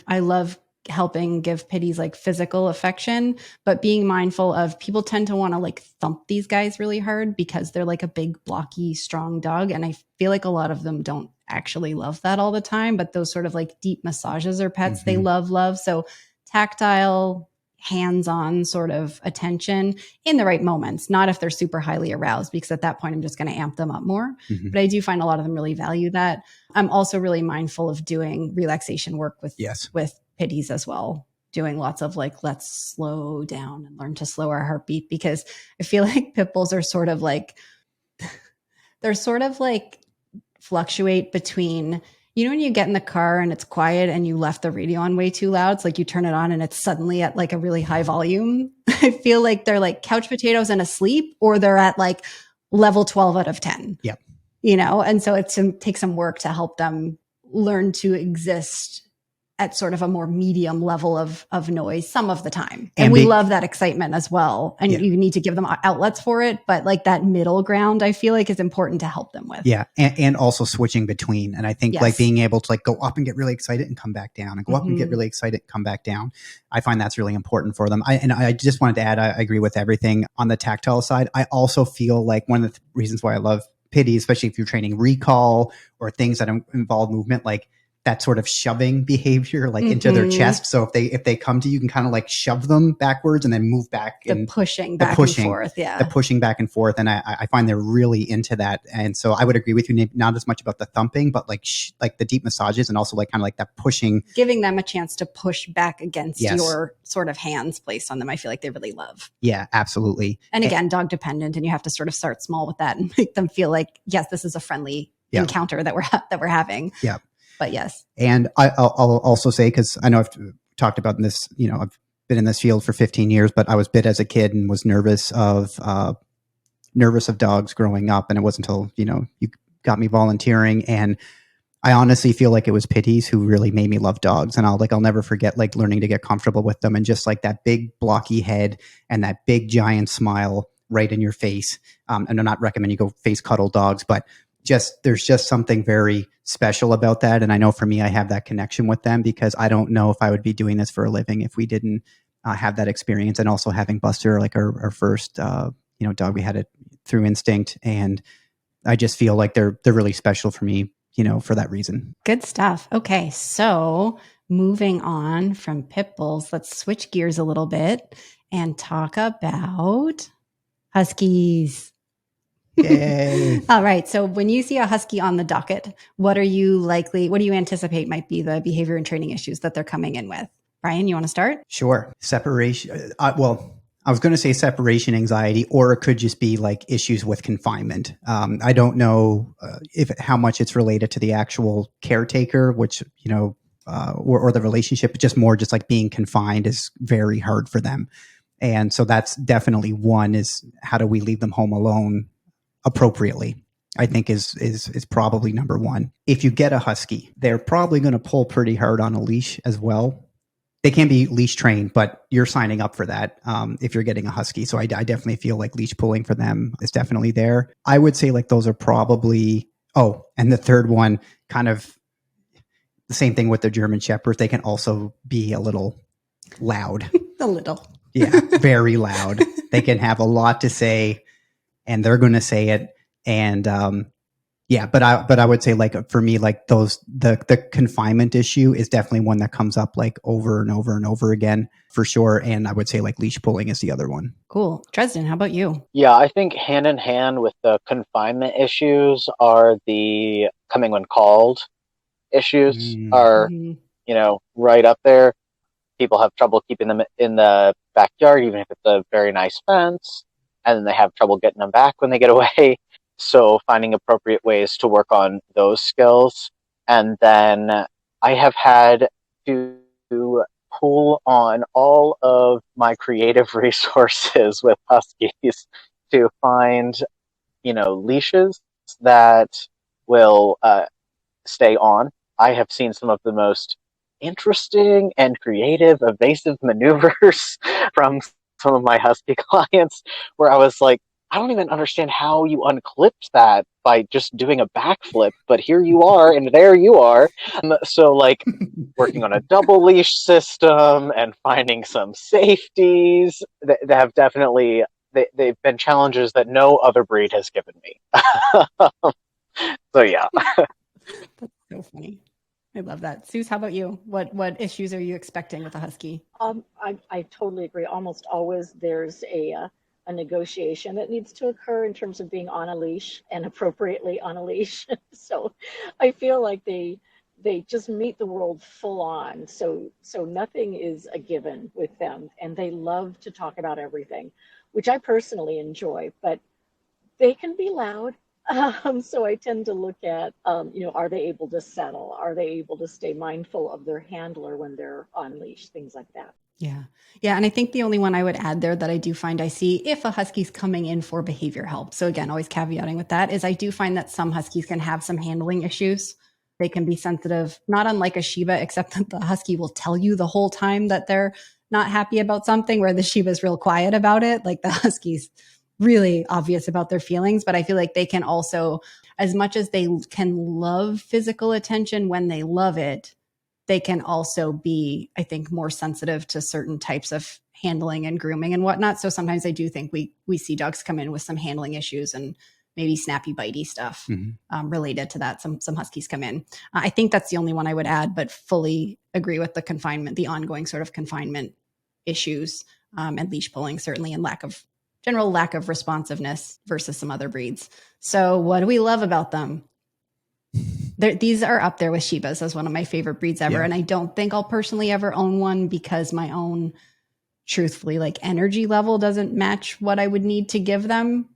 [SPEAKER 1] I love helping give Pitties like physical affection, but being mindful of people tend to want to like thump these guys really hard because they're like a big, blocky, strong dog. And I feel like a lot of them don't actually love that all the time, but those sort of like deep massages are pets they love. So tactile, hands-on sort of attention in the right moments, not if they're super highly aroused, because at that point I'm just going to amp them up more. But I do find a lot of them really value that. I'm also really mindful of doing relaxation work with Pitties as well, doing lots of like, let's slow down and learn to slow our heartbeat, because I feel like pit bulls are sort of like fluctuate between, when you get in the car and it's quiet and you left the radio on way too loud. It's like you turn it on and it's suddenly at like a really high volume. I feel like they're like couch potatoes and asleep, or they're at like level 12 out of 10.
[SPEAKER 3] Yep.
[SPEAKER 1] And so it takes some work to help them learn to exist at sort of a more medium level of noise some of the time. And we love that excitement as well. And you need to give them outlets for it. But like that middle ground, I feel like is important to help them with.
[SPEAKER 3] Yeah. And also switching between. And I think like being able to like go up and get really excited and come back down, and go up and get really excited and come back down. I find that's really important for them. I just wanted to add, I agree with everything on the tactile side. I also feel like one of the reasons why I love Pitties, especially if you're training recall or things that involve movement, like that sort of shoving behavior, like into their chest. So if they come to you, you can kind of like shove them backwards and then move back.
[SPEAKER 1] The pushing back and forth. Yeah.
[SPEAKER 3] The pushing back and forth. And I find they're really into that. And so I would agree with you, not as much about the thumping, but like the deep massages, and also like kind of like that pushing.
[SPEAKER 1] Giving them a chance to push back against your sort of hands placed on them. I feel like they really love.
[SPEAKER 3] Yeah, absolutely.
[SPEAKER 1] And again, dog dependent, and you have to sort of start small with that and make them feel like, yes, this is a friendly encounter that we're having.
[SPEAKER 3] Yeah.
[SPEAKER 1] But yes.
[SPEAKER 3] And I'll also say, because I know I've talked about this, I've been in this field for 15 years, but I was bit as a kid and was nervous of dogs growing up. And it wasn't until, you got me volunteering. And I honestly feel like it was Pitties who really made me love dogs. And I'll never forget like learning to get comfortable with them, and just like that big blocky head and that big giant smile right in your face. And I'm not recommending you go face cuddle dogs, but there's just something very special about that. And I know for me, I have that connection with them, because I don't know if I would be doing this for a living if we didn't have that experience. And also having Buster, like our first, dog, we had it through instinct. And I just feel like they're really special for me, for that reason.
[SPEAKER 1] Good stuff. Okay. So moving on from pit bulls, let's switch gears a little bit and talk about Huskies.
[SPEAKER 3] Yay.
[SPEAKER 1] All right. So when you see a Husky on the docket, what do you anticipate might be the behavior and training issues that they're coming in with? Brian, you want to start?
[SPEAKER 3] Sure. Separation. I was going to say separation anxiety, or it could just be like issues with confinement. I don't know how much it's related to the actual caretaker, which, or the relationship, but just more just like being confined is very hard for them. And so that's definitely one, is how do we leave them home alone appropriately, I think is probably number one. If you get a Husky, they're probably going to pull pretty hard on a leash as well. They can be leash trained, but you're signing up for that if you're getting a Husky. So I definitely feel like leash pulling for them is definitely there. I would say like those are probably, and the third one, kind of the same thing with the German Shepherds. They can also be a little loud.
[SPEAKER 1] A little.
[SPEAKER 3] Yeah, very loud. They can have a lot to say, and they're going to say it. And, Yeah, but I would say like for me, like the confinement issue is definitely one that comes up like over and over and over again for sure. And I would say like leash pulling is the other one.
[SPEAKER 1] Cool. Dresden, how about you?
[SPEAKER 2] Yeah, I think hand in hand with the confinement issues are the coming when called issues are, right up there. People have trouble keeping them in the backyard, even if it's a very nice fence, and then they have trouble getting them back when they get away. So finding appropriate ways to work on those skills. And then I have had to pull on all of my creative resources with Huskies to find, leashes that will stay on. I have seen some of the most interesting and creative evasive maneuvers from some of my Husky clients where I was like, I don't even understand how you unclipped that by just doing a backflip, but here you are and there you are. So like working on a double leash system and finding some safeties that have definitely they've been challenges that no other breed has given me. So yeah.
[SPEAKER 1] That's so funny. I love that. Suze, how about you? What issues are you expecting with a Husky?
[SPEAKER 4] I totally agree. Almost always there's a negotiation that needs to occur in terms of being on a leash and appropriately on a leash. So I feel like they just meet the world full on. So nothing is a given with them, and they love to talk about everything, which I personally enjoy, but they can be loud. So I tend to look at, are they able to settle? Are they able to stay mindful of their handler when they're on leash? Things like that.
[SPEAKER 1] Yeah. Yeah. And I think the only one I would add there that I do find I see if a Husky's coming in for behavior help. So again, always caveating with that is I do find that some Huskies can have some handling issues. They can be sensitive, not unlike a Shiba, except that the Husky will tell you the whole time that they're not happy about something, where the Shiba is real quiet about it. Like the Huskies really obvious about their feelings, but I feel like they can also, as much as they can love physical attention when they love it, they can also be, I think, more sensitive to certain types of handling and grooming and whatnot. So sometimes I do think we see dogs come in with some handling issues and maybe snappy, bitey stuff related to that. Some Huskies come in. I think that's the only one I would add, but fully agree with the confinement, the ongoing sort of confinement issues and leash pulling, certainly, and general lack of responsiveness versus some other breeds. So what do we love about them? These are up there with Shibas as one of my favorite breeds ever. Yeah. And I don't think I'll personally ever own one because my own, truthfully, like energy level doesn't match what I would need to give them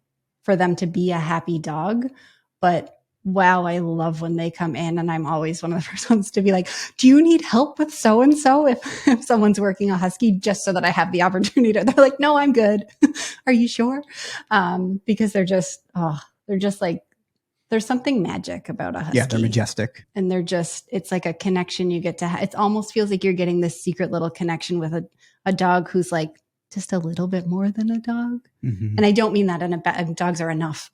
[SPEAKER 1] for them to be a happy dog. But wow, I love when they come in, and I'm always one of the first ones to be like, do you need help with so-and-so? If someone's working a Husky, just so that I have the opportunity to, they're like, no, I'm good. Are you sure? Because they're just like, there's something magic about a Husky.
[SPEAKER 3] Yeah, they're majestic.
[SPEAKER 1] And it's like a connection you get to have. It almost feels like you're getting this secret little connection with a dog who's like just a little bit more than a dog. Mm-hmm. And I don't mean that dogs are enough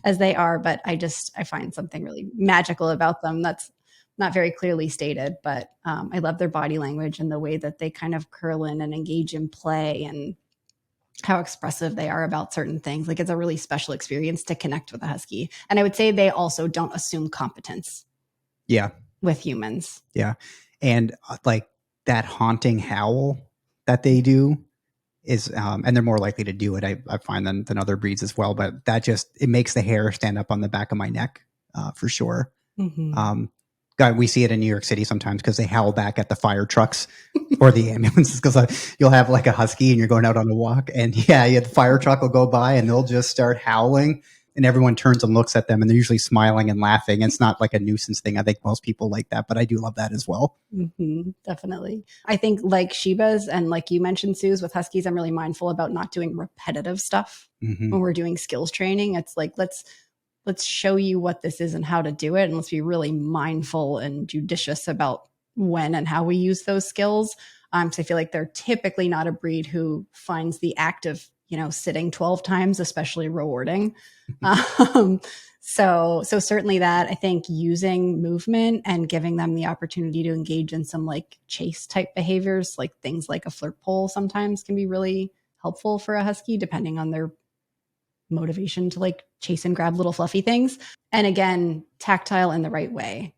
[SPEAKER 1] as they are, but I find something really magical about them that's not very clearly stated, but I love their body language and the way that they kind of curl in and engage in play and how expressive they are about certain things. Like it's a really special experience to connect with a Husky. And I would say they also don't assume competence.
[SPEAKER 3] Yeah.
[SPEAKER 1] With humans.
[SPEAKER 3] Yeah. And like that haunting howl that they do is, and they're more likely to do it, I find, than other breeds as well. But that it makes the hair stand up on the back of my neck for sure. Mm-hmm. We see it in New York City sometimes because they howl back at the fire trucks or the ambulances, because you'll have like a Husky and you're going out on a walk, and the fire truck will go by and they'll just start howling, and everyone turns and looks at them, and they're usually smiling and laughing. It's not like a nuisance thing. I think most people like that, but I do love that as well.
[SPEAKER 1] Mm-hmm, definitely. I think like Shibas and like you mentioned, Suze, with Huskies, I'm really mindful about not doing repetitive stuff when we're doing skills training. It's like, let's show you what this is and how to do it. And let's be really mindful and judicious about when and how we use those skills. So I feel like they're typically not a breed who finds the act of, sitting 12 times, especially rewarding. So certainly that, I think using movement and giving them the opportunity to engage in some like chase type behaviors, like things like a flirt pole, sometimes can be really helpful for a Husky, depending on their motivation to like chase and grab little fluffy things. And again, tactile in the right way.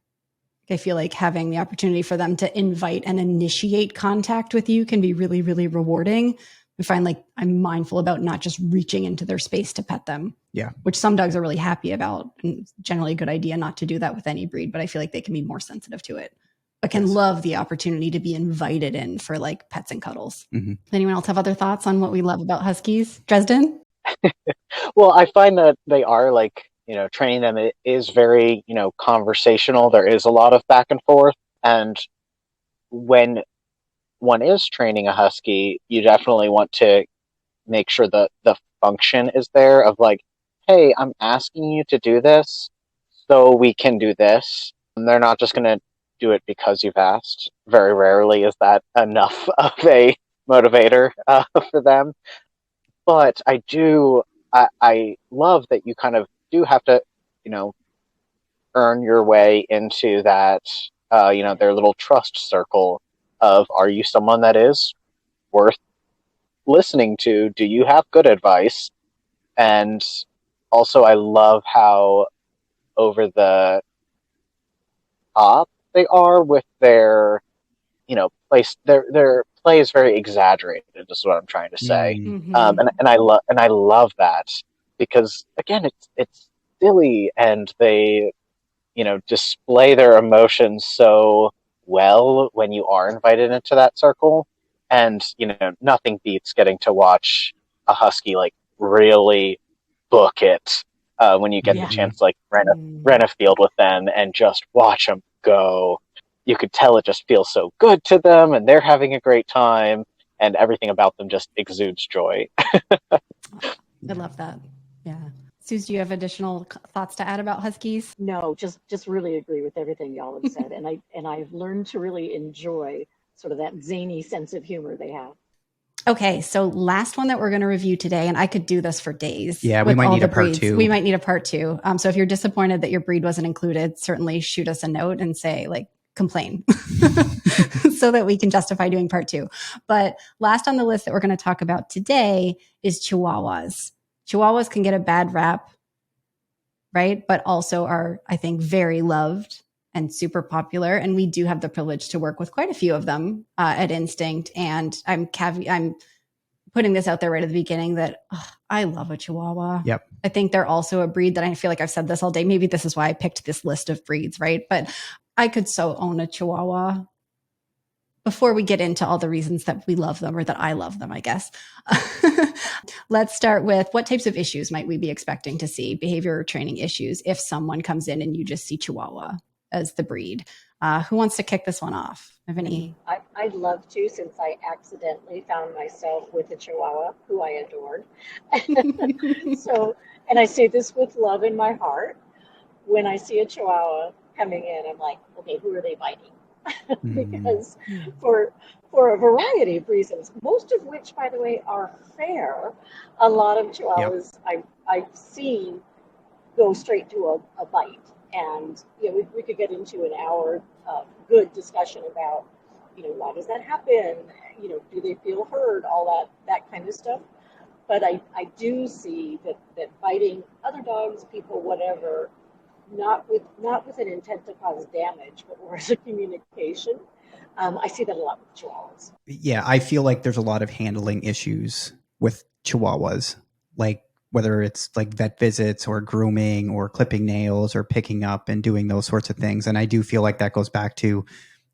[SPEAKER 1] I feel like having the opportunity for them to invite and initiate contact with you can be really, really rewarding. I find like I'm mindful about not just reaching into their space to pet them.
[SPEAKER 3] Yeah.
[SPEAKER 1] Which some dogs are really happy about. And it's generally a good idea not to do that with any breed, but I feel like they can be more sensitive to it. But can love the opportunity to be invited in for like pets and cuddles.
[SPEAKER 3] Mm-hmm.
[SPEAKER 1] Does anyone else have other thoughts on what we love about Huskies? Dresden?
[SPEAKER 2] Well, I find that they are like, training them is very, conversational. There is a lot of back and forth. And when one is training a Husky, you definitely want to make sure that the function is there of like, hey, I'm asking you to do this so we can do this. And they're not just going to do it because you've asked. Very rarely is that enough of a motivator for them. But I love that you kind of do have to, earn your way into that, their little trust circle of, are you someone that is worth listening to? Do you have good advice? And also, I love how over the top they are with their, place. Their play is very exaggerated. Is what I'm trying to say.
[SPEAKER 1] Mm-hmm.
[SPEAKER 2] And I love that because again, it's silly and they, display their emotions so well when you are invited into that circle. And, nothing beats getting to watch a Husky like really book it when you get the chance to like rent a field with them and just watch them go. You could tell it just feels so good to them and they're having a great time and everything about them just exudes joy.
[SPEAKER 1] I love that. Yeah. Suze, do you have additional thoughts to add about Huskies?
[SPEAKER 4] No, just really agree with everything y'all have said. And I've learned to really enjoy sort of that zany sense of humor they have.
[SPEAKER 1] Okay, so last one that we're going to review today, and I could do this for days.
[SPEAKER 3] Yeah, we might need a part two.
[SPEAKER 1] We might need a part two. So if you're disappointed that your breed wasn't included, certainly shoot us a note and say, like, complain so that we can justify doing part two. But last on the list that we're going to talk about today is Chihuahuas. Chihuahuas can get a bad rap, right? But also are, I think, very loved and super popular. And we do have the privilege to work with quite a few of them at Instinct. And I'm putting this out there right at the beginning that I love a Chihuahua.
[SPEAKER 3] Yep.
[SPEAKER 1] I think they're also a breed that I feel like I've said this all day. Maybe this is why I picked this list of breeds, right? But I could so own a Chihuahua. Before we get into all the reasons that we love them or that I love them, I guess. Let's start with what types of issues might we be expecting to see, behavior or training issues, if someone comes in and you just see Chihuahua as the breed. Who wants to kick this one off? Have any?
[SPEAKER 4] I'd love to, since I accidentally found myself with a Chihuahua who I adored. So, and I say this with love in my heart. When I see a Chihuahua coming in, I'm like, okay, who are they biting? Because for a variety of reasons, most of which, by the way, are fair, a lot of Chihuahuas I've seen go straight to a bite. And we could get into an hour of good discussion about, why does that happen? Do they feel hurt? All that kind of stuff. But I do see that biting other dogs, people, whatever, not with an intent to cause damage, but more as a communication. I see that a lot with Chihuahuas.
[SPEAKER 3] Yeah, I feel like there's a lot of handling issues with Chihuahuas, like whether it's like vet visits or grooming or clipping nails or picking up and doing those sorts of things. And I do feel like that goes back to,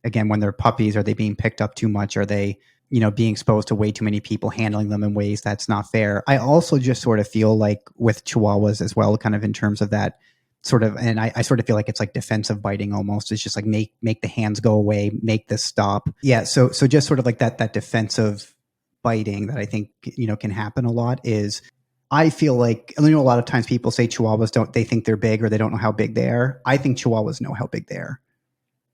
[SPEAKER 3] again, when they're puppies, are they being picked up too much? Are they, being exposed to way too many people, handling them in ways that's not fair? I also just sort of feel like with Chihuahuas as well, kind of in terms of that sort of, and I sort of feel like it's like defensive biting almost. It's just like make the hands go away, make this stop. Yeah. So just sort of like that defensive biting that I think, can happen a lot is, I feel like, a lot of times people say Chihuahuas they think they're big or they don't know how big they are. I think Chihuahuas know how big they are.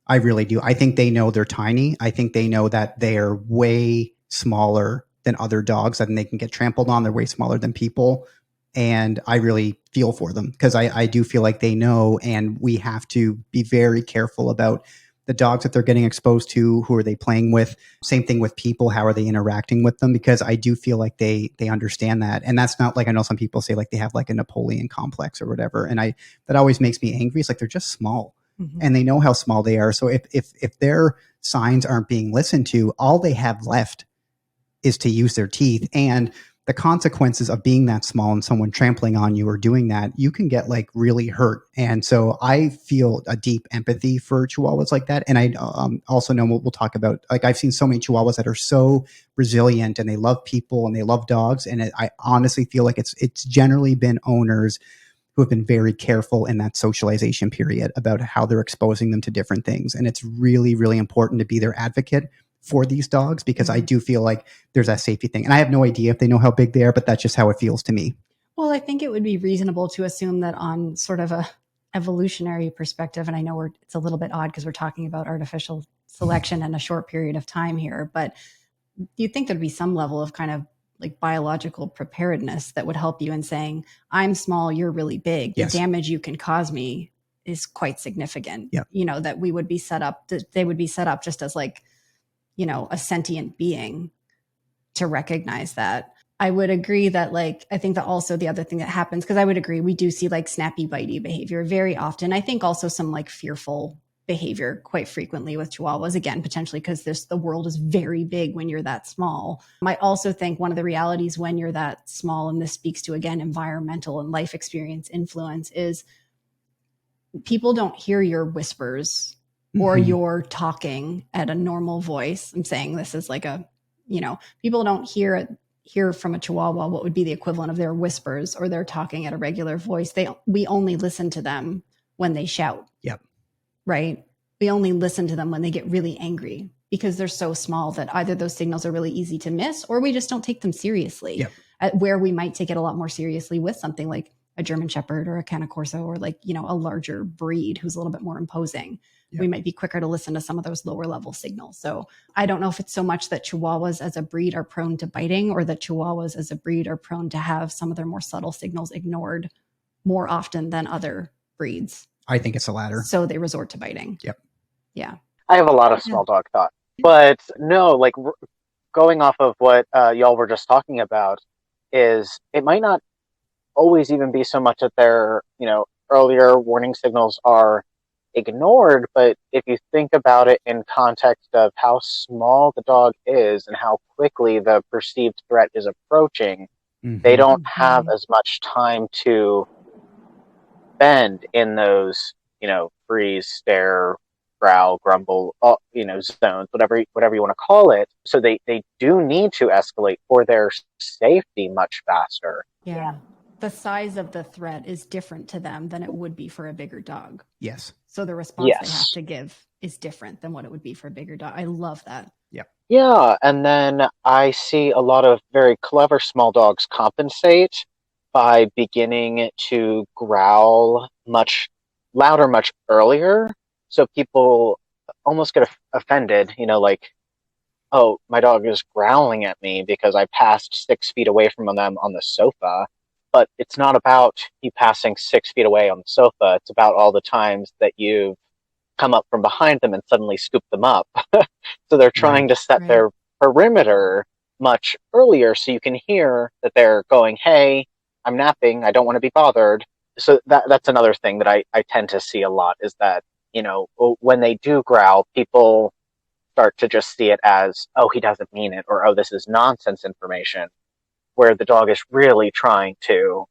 [SPEAKER 3] I really do. I think they know they're tiny. I think they know that they are way smaller than other dogs and they can get trampled on. They're way smaller than people. And I really feel for them because I do feel like they know, and we have to be very careful about the dogs that they're getting exposed to, who are they playing with? Same thing with people. How are they interacting with them? Because I do feel like they understand that. And that's not like, I know some people say like they have like a Napoleon complex or whatever. And that always makes me angry. It's like, they're just small and they know how small they are. So if their signs aren't being listened to, all they have left is to use their teeth. And the consequences of being that small and someone trampling on you or doing that, you can get like really hurt. And so I feel a deep empathy for Chihuahuas like that. And I also know we'll talk about, like, I've seen so many Chihuahuas that are so resilient and they love people and they love dogs. And I honestly feel like it's generally been owners who have been very careful in that socialization period about how they're exposing them to different things. And it's really, really important to be their advocate for these dogs, because I do feel like there's that safety thing. And I have no idea if they know how big they are, but that's just how it feels to me.
[SPEAKER 1] Well, I think it would be reasonable to assume that on sort of a evolutionary perspective, and I know it's a little bit odd because we're talking about artificial selection in a short period of time here, but you'd think there'd be some level of kind of like biological preparedness that would help you in saying, I'm small, you're really big.
[SPEAKER 3] Yes.
[SPEAKER 1] The damage you can cause me is quite significant.
[SPEAKER 3] Yep.
[SPEAKER 1] You know, that we would be set up, they would be set up just as like, you know, a sentient being to recognize that. I would agree that, like, I think that also the other thing that happens, because I would agree, we do see like snappy, bitey behavior very often. I think also some like fearful behavior quite frequently with Chihuahuas, again, potentially because the world is very big when you're that small. I also think one of the realities when you're that small, and this speaks to, again, environmental and life experience influence, is people don't hear your whispers or you're talking at a normal voice. I'm saying this is like a, you know, people don't hear from a Chihuahua what would be the equivalent of their whispers or they're talking at a regular voice. We only listen to them when they shout.
[SPEAKER 3] Yep.
[SPEAKER 1] Right? We only listen to them when they get really angry because they're so small that either those signals are really easy to miss or we just don't take them seriously.
[SPEAKER 3] Yep.
[SPEAKER 1] Where we might take it a lot more seriously with something like a German Shepherd or a Cane Corso or like, you know, a larger breed who's a little bit more imposing. Yep. We might be quicker to listen to some of those lower level signals. So I don't know if it's so much that Chihuahuas as a breed are prone to biting or that Chihuahuas as a breed are prone to have some of their more subtle signals ignored more often than other breeds.
[SPEAKER 3] I think it's the latter.
[SPEAKER 1] So they resort to biting.
[SPEAKER 3] Yep.
[SPEAKER 1] Yeah.
[SPEAKER 2] I have a lot of small dog thought, but no, like going off of what y'all were just talking about, is it might not always even be so much that their, you know, earlier warning signals are ignored, but if you think about it in context of how small the dog is and how quickly the perceived threat is approaching, they don't have as much time to bend in those, you know, freeze, stare, growl, grumble, you know, zones, whatever you want to call it. So they do need to escalate for their safety much faster.
[SPEAKER 1] Yeah. The size of the threat is different to them than it would be for a bigger dog.
[SPEAKER 3] Yes.
[SPEAKER 1] So the response they have to give is different than what it would be for a bigger dog. I love that.
[SPEAKER 3] Yep.
[SPEAKER 2] Yeah, and then I see a lot of very clever small dogs compensate by beginning to growl much louder, much earlier. So people almost get offended, you know, like, oh, my dog is growling at me because I passed 6 feet away from them on the sofa. But it's not about you passing 6 feet away on the sofa. It's about all the times that you've come up from behind them and suddenly scoop them up. So they're trying to set their perimeter much earlier so you can hear that they're going, hey, I'm napping, I don't want to be bothered. So that's another thing that I tend to see a lot, is that, you know, when they do growl, people start to just see it as, oh, he doesn't mean it, or oh, this is nonsense information, where the dog is really trying to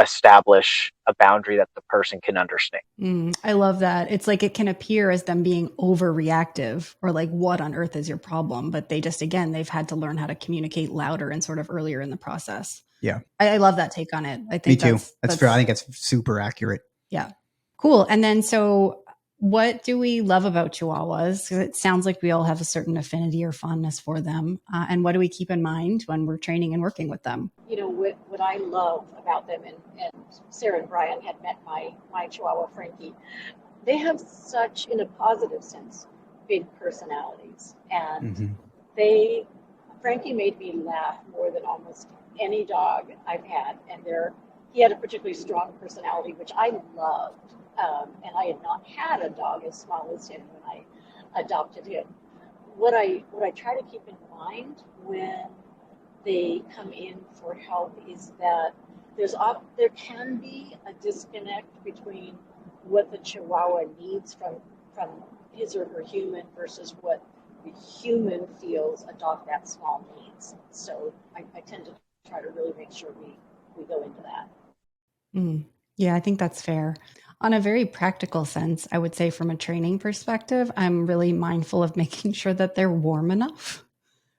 [SPEAKER 2] establish a boundary that the person can understand.
[SPEAKER 1] I love that. It's like it can appear as them being overreactive or like, what on earth is your problem? But they just, again, they've had to learn how to communicate louder and sort of earlier in the process.
[SPEAKER 3] Yeah.
[SPEAKER 1] I love that take on it. I think
[SPEAKER 3] me too. That's fair. I think it's super accurate.
[SPEAKER 1] Yeah. Cool. And then, so what do we love about Chihuahuas? Because it sounds like we all have a certain affinity or fondness for them. And what do we keep in mind when we're training and working with them?
[SPEAKER 4] You know, what I love about them, and Sarah and Brian had met my Chihuahua Frankie, they have such, in a positive sense, big personalities. And Frankie made me laugh more than almost any dog I've had. And he had a particularly strong personality, which I loved. And I had not had a dog as small as him when I adopted him. What I try to keep in mind when they come in for help is that there can be a disconnect between what the Chihuahua needs from his or her human versus what the human feels a dog that small needs. So I tend to try to really make sure we go into that.
[SPEAKER 1] Yeah, I think that's fair. On a very practical sense, I would say from a training perspective, I'm really mindful of making sure that they're warm enough.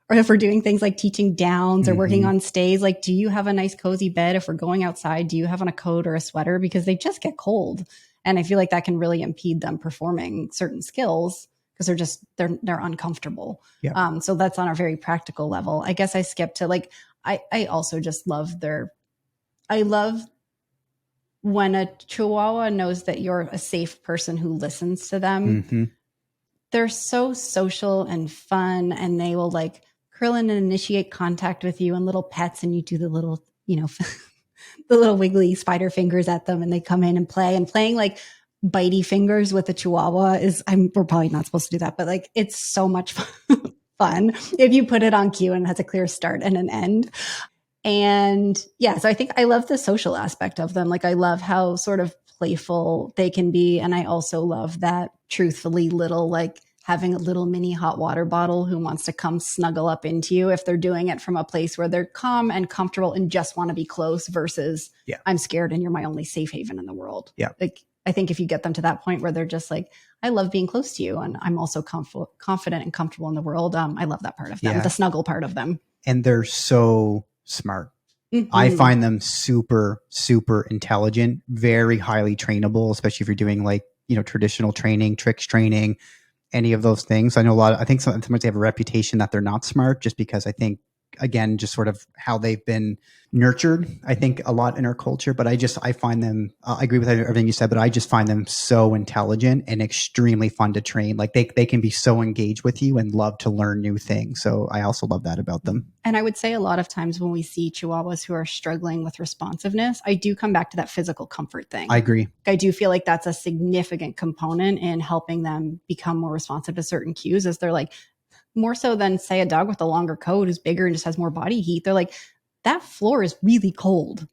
[SPEAKER 1] Or if we're doing things like teaching downs or working on stays, like, do you have a nice cozy bed? If we're going outside, do you have on a coat or a sweater? Because they just get cold. And I feel like that can really impede them performing certain skills because they're uncomfortable.
[SPEAKER 3] Yeah.
[SPEAKER 1] So that's on a very practical level. I guess I skipped to like, I also just love I love when a Chihuahua knows that you're a safe person who listens to them. They're so social and fun, and they will like curl in and initiate contact with you and little pets, and you do the little, the little wiggly spider fingers at them, and they come in and play. And playing like bitey fingers with a Chihuahua we're probably not supposed to do that, but like it's so much fun if you put it on cue and it has a clear start and an end. And yeah, so I think I love the social aspect of them. Like I love how sort of playful they can be. And I also love that truthfully little, like having a little mini hot water bottle who wants to come snuggle up into you if they're doing it from a place where they're calm and comfortable and just want to be close versus I'm scared and you're my only safe haven in the world.
[SPEAKER 3] Yeah.
[SPEAKER 1] Like I think if you get them to that point where they're just like, I love being close to you and I'm also confident and comfortable in the world. I love that part of them, the snuggle part of them.
[SPEAKER 3] And they're so smart. I find them super, super intelligent, very highly trainable, especially if you're doing like, traditional training, tricks training, any of those things. I think sometimes they have a reputation that they're not smart just because I think, again, just sort of how they've been nurtured, I think a lot in our culture, but I find them, I agree with everything you said, but I just find them so intelligent and extremely fun to train. Like they can be so engaged with you and love to learn new things. So I also love that about them.
[SPEAKER 1] And I would say a lot of times when we see Chihuahuas who are struggling with responsiveness, I do come back to that physical comfort thing.
[SPEAKER 3] I agree.
[SPEAKER 1] I do feel like that's a significant component in helping them become more responsive to certain cues, as they're like, more so than say a dog with a longer coat who's bigger and just has more body heat. They're like, that floor is really cold.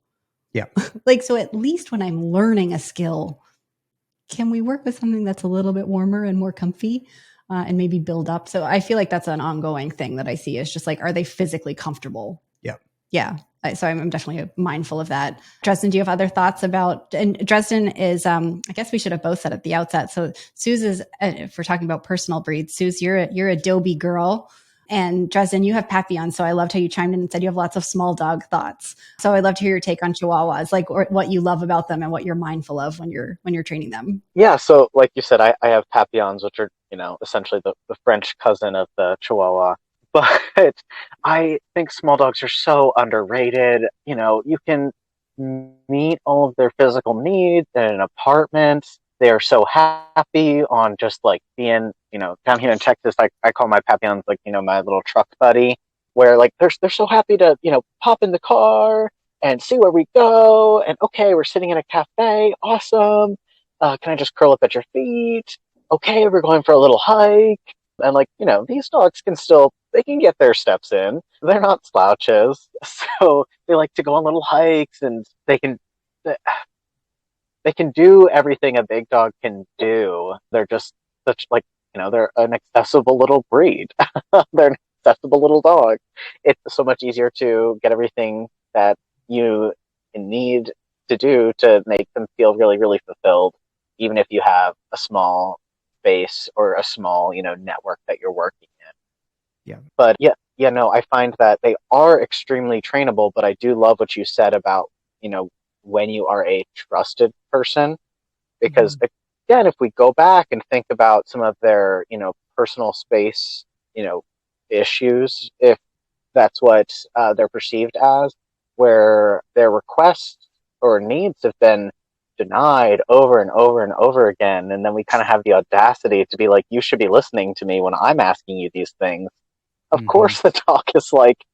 [SPEAKER 3] Yeah.
[SPEAKER 1] Like, so at least when I'm learning a skill, can we work with something that's a little bit warmer and more comfy and maybe build up? So I feel like that's an ongoing thing that I see is just like, are they physically comfortable?
[SPEAKER 3] Yeah.
[SPEAKER 1] Yeah. So I'm definitely mindful of that. Dresden, do you have other thoughts about, and Dresden is, I guess we should have both said at the outset. So Suze is, if we're talking about personal breeds, Suze, you're a Dobie girl. And Dresden, you have Papillons. So I loved how you chimed in and said you have lots of small dog thoughts. So I'd love to hear your take on Chihuahuas, like what you love about them and what you're mindful of when you're training them.
[SPEAKER 2] Yeah. So like you said, I have Papillons, which are, essentially the French cousin of the Chihuahua. But I think small dogs are so underrated. You can meet all of their physical needs in an apartment. They are so happy on just like being, down here in Texas, I call my Papillons like, my little truck buddy, where like they're so happy to, pop in the car and see where we go. And okay, we're sitting in a cafe. Awesome. Can I just curl up at your feet? Okay, we're going for a little hike. And like, these dogs they can get their steps in. They're not slouches. So they like to go on little hikes and they can do everything a big dog can do. They're just such like, they're an accessible little breed. They're an accessible little dog. It's so much easier to get everything that you need to do to make them feel really, really fulfilled, even if you have a small space or a small, network that you're working in.
[SPEAKER 3] Yeah.
[SPEAKER 2] But I find that they are extremely trainable, but I do love what you said about, when you are a trusted person, because again, if we go back and think about some of their, personal space, issues, if that's what they're perceived as, where their requests or needs have been denied over and over and over again. And then we kind of have the audacity to be like, you should be listening to me when I'm asking you these things. Of course, the dog is like,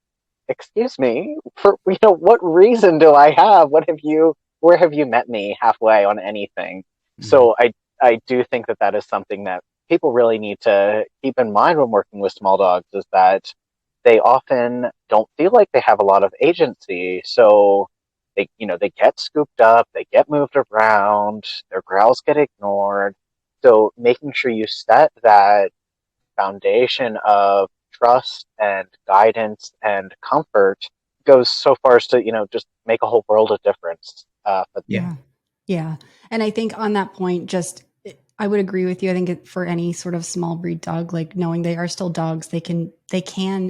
[SPEAKER 2] excuse me, for what reason do I have? Where have you met me halfway on anything? So I do think that is something that people really need to keep in mind when working with small dogs is that they often don't feel like they have a lot of agency. So they get scooped up, they get moved around, their growls get ignored. So making sure you set that foundation of trust and guidance and comfort goes so far as to, just make a whole world of difference.
[SPEAKER 1] Yeah. Yeah. And I think on that point, I would agree with you. I think for any sort of small breed dog, like knowing they are still dogs, they can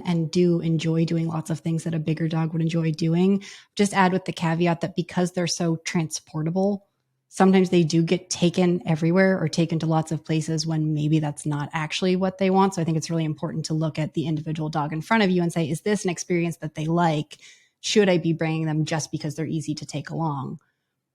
[SPEAKER 1] and do enjoy doing lots of things that a bigger dog would enjoy doing. Just add with the caveat that because they're so transportable, sometimes they do get taken everywhere or taken to lots of places when maybe that's not actually what they want. So I think it's really important to look at the individual dog in front of you and say, is this an experience that they like? Should I be bringing them just because they're easy to take along?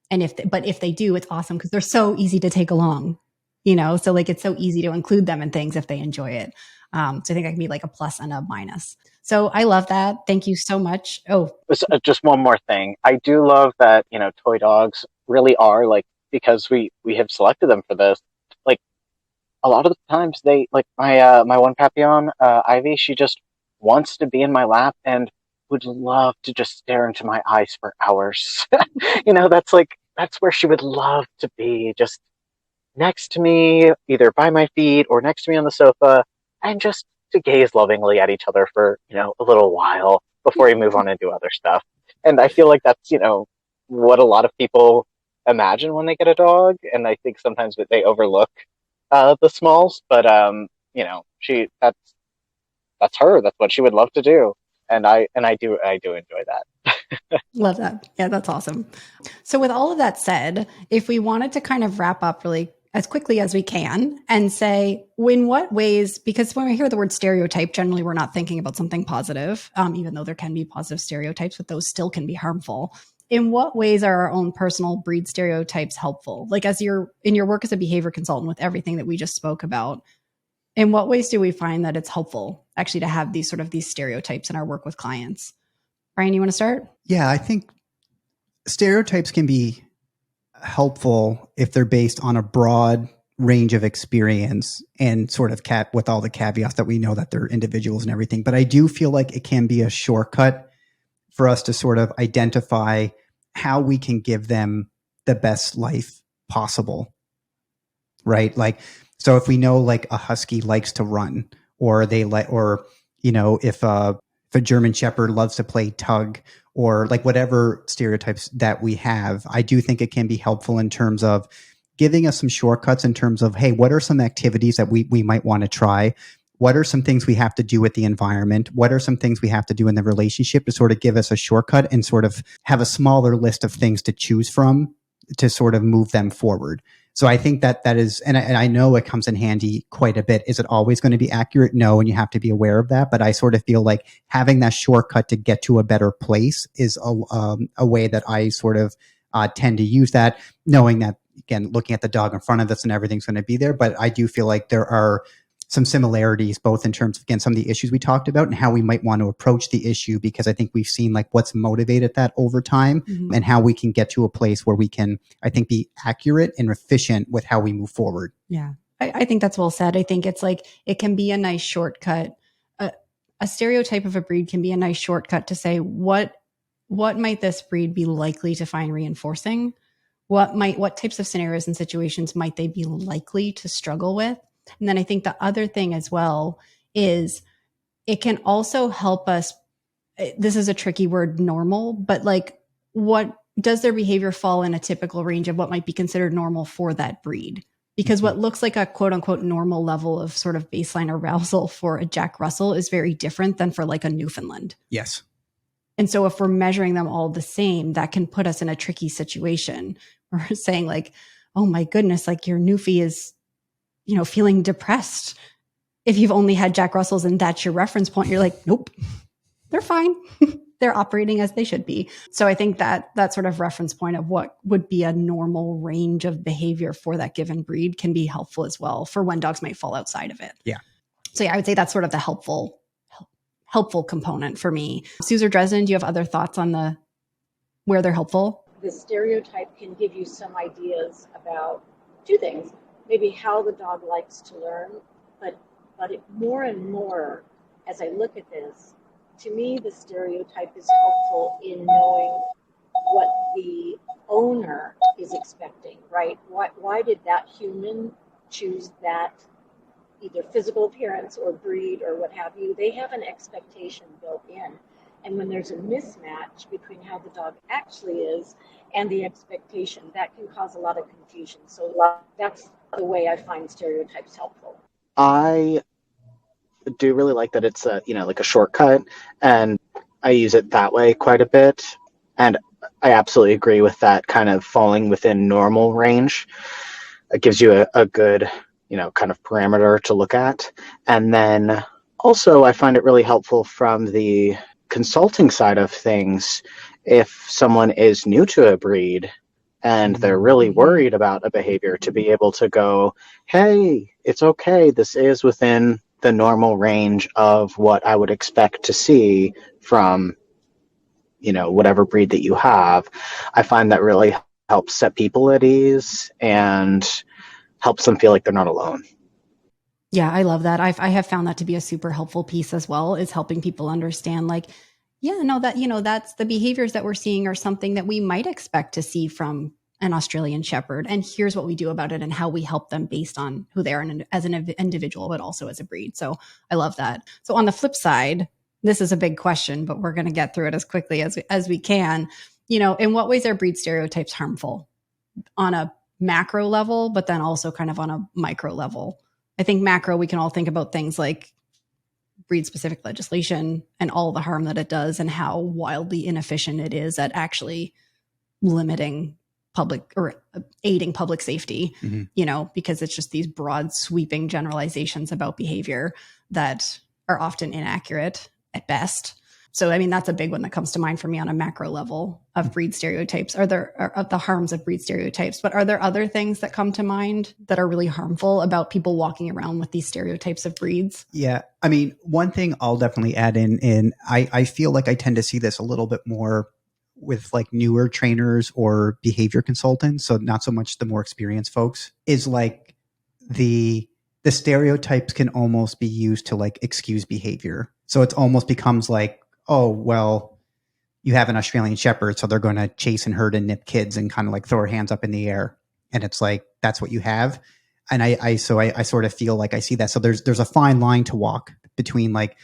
[SPEAKER 1] And if they do, it's awesome because they're so easy to take along, so like it's so easy to include them in things if they enjoy it. So I think that can be like a plus and a minus. So I love that. Thank you so much. Oh,
[SPEAKER 2] just one more thing. I do love that, toy dogs really are like, because we have selected them for this, like a lot of the times they like my one Papillon, Ivy, she just wants to be in my lap and would love to just stare into my eyes for hours. That's where she would love to be, just next to me, either by my feet or next to me on the sofa, and just to gaze lovingly at each other for, a little while before we move on and do other stuff. And I feel like that's, what a lot of people imagine when they get a dog. And I think sometimes that they overlook the smalls, but that's her. That's what she would love to do. And I do enjoy that.
[SPEAKER 1] Love that. Yeah, that's awesome. So with all of that said, if we wanted to kind of wrap up really as quickly as we can and say, in what ways, because when we hear the word stereotype, generally we're not thinking about something positive, even though there can be positive stereotypes, but those still can be harmful. In what ways are our own personal breed stereotypes helpful? Like in your work as a behavior consultant with everything that we just spoke about, in what ways do we find that it's helpful actually to have these stereotypes in our work with clients? Brian, you want to start?
[SPEAKER 3] Yeah, I think stereotypes can be helpful if they're based on a broad range of experience and sort of with all the caveats that we know that they're individuals and everything. But I do feel like it can be a shortcut for us to sort of identify how we can give them the best life possible. Right? Like, so if we know like a husky likes to run, or if a German Shepherd loves to play tug, or like whatever stereotypes that we have, I do think it can be helpful in terms of giving us some shortcuts in terms of, hey, what are some activities that we might want to try? What are some things we have to do with the environment? What are some things we have to do in the relationship to sort of give us a shortcut and sort of have a smaller list of things to choose from to sort of move them forward? So I think that is, and I know it comes in handy quite a bit. Is it always going to be accurate? No, and you have to be aware of that. But I sort of feel like having that shortcut to get to a better place is a way that I sort of tend to use that, knowing that, again, looking at the dog in front of us and everything's going to be there. But I do feel like there are some similarities, both in terms of, again, some of the issues we talked about and how we might want to approach the issue, because I think we've seen like what's motivated that over time and how we can get to a place where we can, I think, be accurate and efficient with how we move forward.
[SPEAKER 1] Yeah, I think that's well said. I think it's like, it can be a nice shortcut. A stereotype of a breed can be a nice shortcut to say, what might this breed be likely to find reinforcing? What types of scenarios and situations might they be likely to struggle with? And then I think the other thing as well is it can also help us. This is a tricky word, normal, but like, what does their behavior fall in a typical range of what might be considered normal for that breed? Because what looks like a quote unquote normal level of sort of baseline arousal for a Jack Russell is very different than for like a Newfoundland.
[SPEAKER 3] Yes.
[SPEAKER 1] And so if we're measuring them all the same, that can put us in a tricky situation. We're saying like, oh my goodness, like your Newfie is, feeling depressed. If you've only had Jack Russells and that's your reference point, you're like, nope, they're fine. They're operating as they should be. So I think that sort of reference point of what would be a normal range of behavior for that given breed can be helpful as well for when dogs might fall outside of it.
[SPEAKER 3] Yeah.
[SPEAKER 1] So yeah, I would say that's sort of the helpful component for me. Suze or Dresden, do you have other thoughts on where they're helpful?
[SPEAKER 4] The stereotype can give you some ideas about two things. maybe how the dog likes to learn, but more and more, as I look at this, to me, the stereotype is helpful in knowing what the owner is expecting, right? Why did that human choose that either physical appearance or breed or what have you? They have an expectation built in. And when there's a mismatch between how the dog actually is and the expectation, that can cause a lot of confusion. So that's the way I find stereotypes helpful.
[SPEAKER 2] I do really like that it's a, like a shortcut, and I use it that way quite a bit. And I absolutely agree with that kind of falling within normal range. It gives you a good, kind of parameter to look at. And then also I find it really helpful from the consulting side of things. If someone is new to a breed and they're really worried about a behavior, to be able to go, hey, it's okay. This is within the normal range of what I would expect to see from, whatever breed that you have. I find that really helps set people at ease and helps them feel like they're not alone.
[SPEAKER 1] Yeah, I love that. I have found that to be a super helpful piece as well, is helping people understand like, yeah, no, that, that's the behaviors that we're seeing are something that we might expect to see from an Australian Shepherd. And here's what we do about it and how we help them based on who they are as an individual, but also as a breed. So I love that. So on the flip side, this is a big question, but we're going to get through it as quickly as we can. In what ways are breed stereotypes harmful on a macro level, but then also kind of on a micro level? I think macro, we can all think about things like breed-specific legislation and all the harm that it does and how wildly inefficient it is at actually limiting public or aiding public safety, because it's just these broad sweeping generalizations about behavior that are often inaccurate at best. So, I mean, that's a big one that comes to mind for me on a macro level of breed stereotypes. Are the harms of breed stereotypes, but are there other things that come to mind that are really harmful about people walking around with these stereotypes of breeds?
[SPEAKER 3] Yeah. I mean, one thing I'll definitely add in I feel like I tend to see this a little bit more with like newer trainers or behavior consultants. So not so much the more experienced folks, is like the stereotypes can almost be used to like excuse behavior. So it almost becomes like, oh, well, you have an Australian Shepherd, so they're going to chase and herd and nip kids and kind of like throw their hands up in the air. And it's like, that's what you have. And I sort of feel like I see that. So there's a fine line to walk between like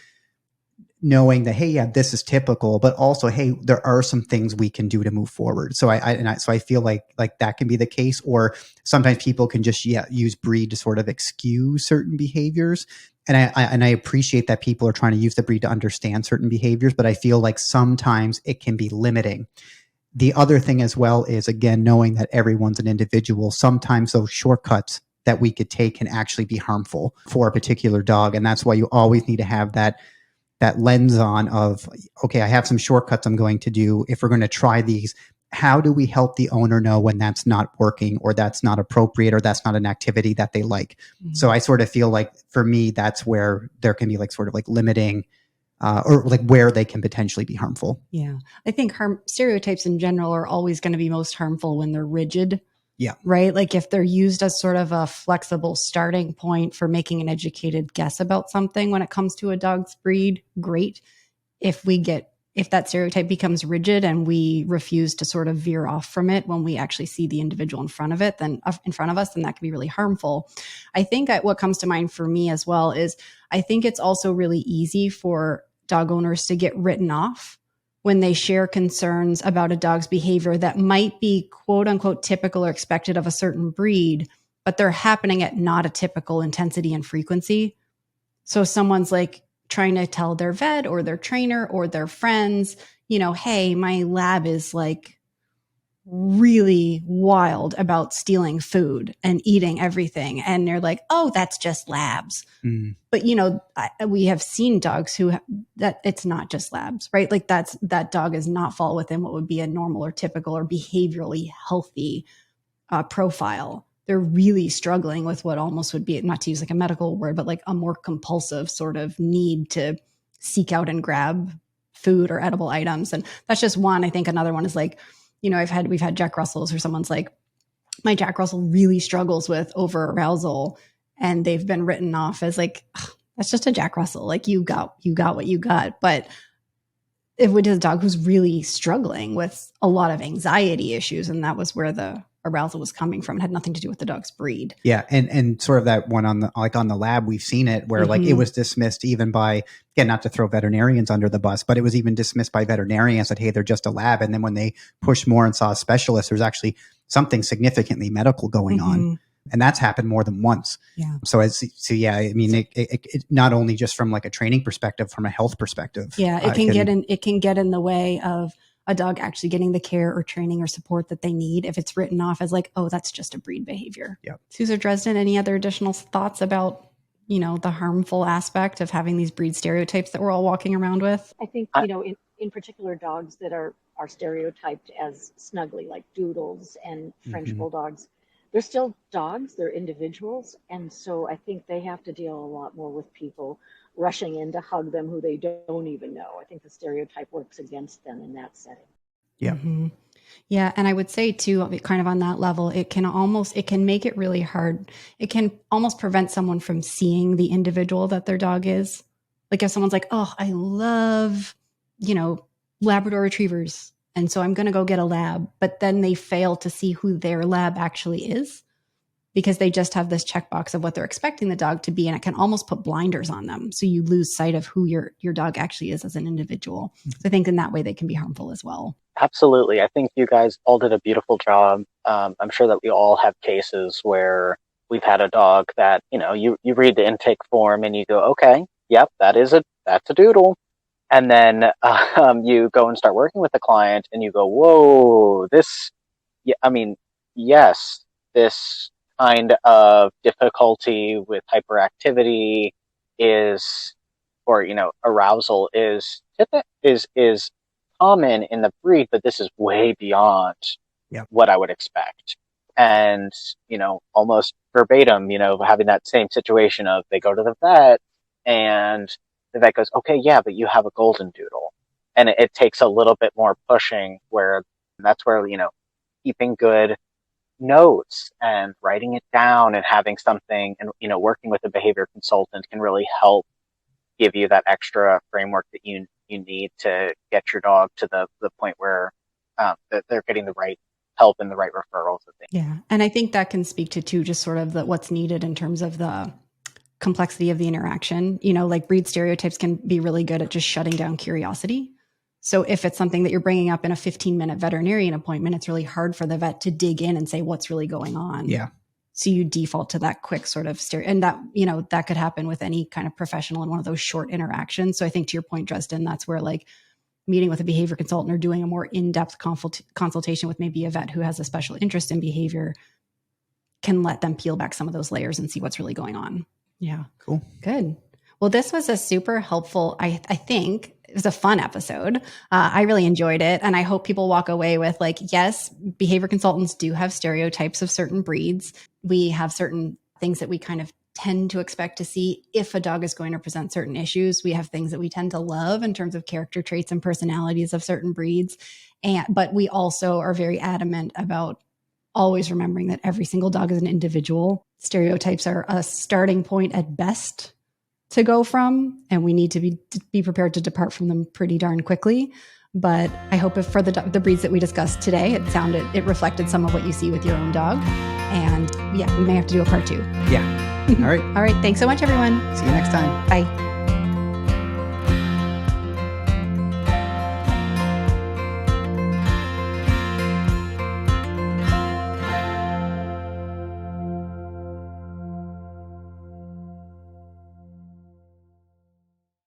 [SPEAKER 3] knowing that, hey, yeah, this is typical, but also, hey, there are some things we can do to move forward. So I feel like that can be the case. Or sometimes people can just use breed to sort of excuse certain behaviors. And I appreciate that people are trying to use the breed to understand certain behaviors, but I feel like sometimes it can be limiting. The other thing as well is, again, knowing that everyone's an individual. Sometimes those shortcuts that we could take can actually be harmful for a particular dog. And that's why you always need to have that lens on of, okay, I have some shortcuts I'm going to do. If we're going to try these, how do we help the owner know when that's not working or that's not appropriate or that's not an activity that they like? Mm-hmm. So I sort of feel like for me, that's where there can be like sort of like limiting or like where they can potentially be harmful.
[SPEAKER 1] Yeah. I think stereotypes in general are always going to be most harmful when they're rigid.
[SPEAKER 3] Yeah.
[SPEAKER 1] Right. Like if they're used as sort of a flexible starting point for making an educated guess about something when it comes to a dog's breed, great. If that stereotype becomes rigid and we refuse to sort of veer off from it when we actually see the individual in front of us, then that can be really harmful. I think what comes to mind for me as well is I think it's also really easy for dog owners to get written off when they share concerns about a dog's behavior that might be quote unquote typical or expected of a certain breed, but they're happening at not a typical intensity and frequency. So someone's like trying to tell their vet or their trainer or their friends, hey, my lab is like really wild about stealing food and eating everything. And they're like, oh, that's just labs. Mm. But, we have seen dogs that it's not just labs, right? Like that dog does not fall within what would be a normal or typical or behaviorally healthy profile. They're really struggling with what almost would be, not to use like a medical word, but like a more compulsive sort of need to seek out and grab food or edible items. And that's just one. I think another one is like, we've had Jack Russells or someone's like, my Jack Russell really struggles with over arousal, and they've been written off as like, that's just a Jack Russell. Like you got what you got. But if we did a dog who's really struggling with a lot of anxiety issues, and that was where the arousal was coming from. It had nothing to do with the dog's breed.
[SPEAKER 3] Yeah. And sort of that one on the lab, we've seen it where like it was dismissed even by, again, not to throw veterinarians under the bus, but it was even dismissed by veterinarians that, hey, they're just a lab. And then when they pushed more and saw a specialist, there's actually something significantly medical going on. And that's happened more than once.
[SPEAKER 1] Yeah.
[SPEAKER 3] So yeah, I mean, it not only just from like a training perspective, from a health perspective.
[SPEAKER 1] Yeah, it can get in the way of a dog actually getting the care or training or support that they need if it's written off as like, oh, that's just a breed behavior.
[SPEAKER 3] Yep.
[SPEAKER 1] Susan Dresden, any other additional thoughts about, the harmful aspect of having these breed stereotypes that we're all walking around with?
[SPEAKER 4] I think, in particular, dogs that are stereotyped as snuggly, like Doodles and French bulldogs, they're still dogs, they're individuals. And so I think they have to deal a lot more with people rushing in to hug them who they don't even know. I think the stereotype works against them in that setting.
[SPEAKER 3] Yeah.
[SPEAKER 1] Yeah. And I would say too, kind of on that level, it can make it really hard. It can almost prevent someone from seeing the individual that their dog is. Like if someone's like, oh, I love, Labrador retrievers, and so I'm going to go get a lab, but then they fail to see who their lab actually is because they just have this checkbox of what they're expecting the dog to be. And it can almost put blinders on them. So you lose sight of who your dog actually is as an individual. So I think in that way, they can be harmful as well.
[SPEAKER 2] Absolutely. I think you guys all did a beautiful job. I'm sure that we all have cases where we've had a dog that, you read the intake form and you go, okay, yep, that's a doodle. And then you go and start working with the client and you go, whoa, this kind of difficulty with hyperactivity arousal is common in the breed, but this is way beyond what I would expect. And, almost verbatim, having that same situation of they go to the vet and the vet goes, okay, yeah, but you have a golden doodle. And it takes a little bit more pushing that's where, keeping good notes and writing it down and having something and, working with a behavior consultant can really help give you that extra framework that you need to get your dog to the point where that they're getting the right help and the right referrals.
[SPEAKER 1] Yeah. And I think that can speak to too, just sort of what's needed in terms of the complexity of the interaction. Like breed stereotypes can be really good at just shutting down curiosity. So if it's something that you're bringing up in a 15-minute veterinarian appointment, it's really hard for the vet to dig in and say what's really going on.
[SPEAKER 3] Yeah.
[SPEAKER 1] So you default to that quick sort of and that, that could happen with any kind of professional in one of those short interactions. So I think to your point, Dresden, that's where like meeting with a behavior consultant or doing a more in-depth consultation with maybe a vet who has a special interest in behavior can let them peel back some of those layers and see what's really going on. Yeah.
[SPEAKER 3] Cool.
[SPEAKER 1] Good. Well, this was a super helpful, I think it was a fun episode. I really enjoyed it. And I hope people walk away with like, yes, behavior consultants do have stereotypes of certain breeds. We have certain things that we kind of tend to expect to see if a dog is going to present certain issues. We have things that we tend to love in terms of character traits and personalities of certain breeds. But we also are very adamant about always remembering that every single dog is an individual. Stereotypes are a starting point at best to go from, and we need to be prepared to depart from them pretty darn quickly. But I hope if for the breeds that we discussed today, it reflected some of what you see with your own dog. And yeah, we may have to do a part 2.
[SPEAKER 3] Yeah. All right.
[SPEAKER 1] All right. Thanks so much, everyone.
[SPEAKER 3] See you next time.
[SPEAKER 1] Bye.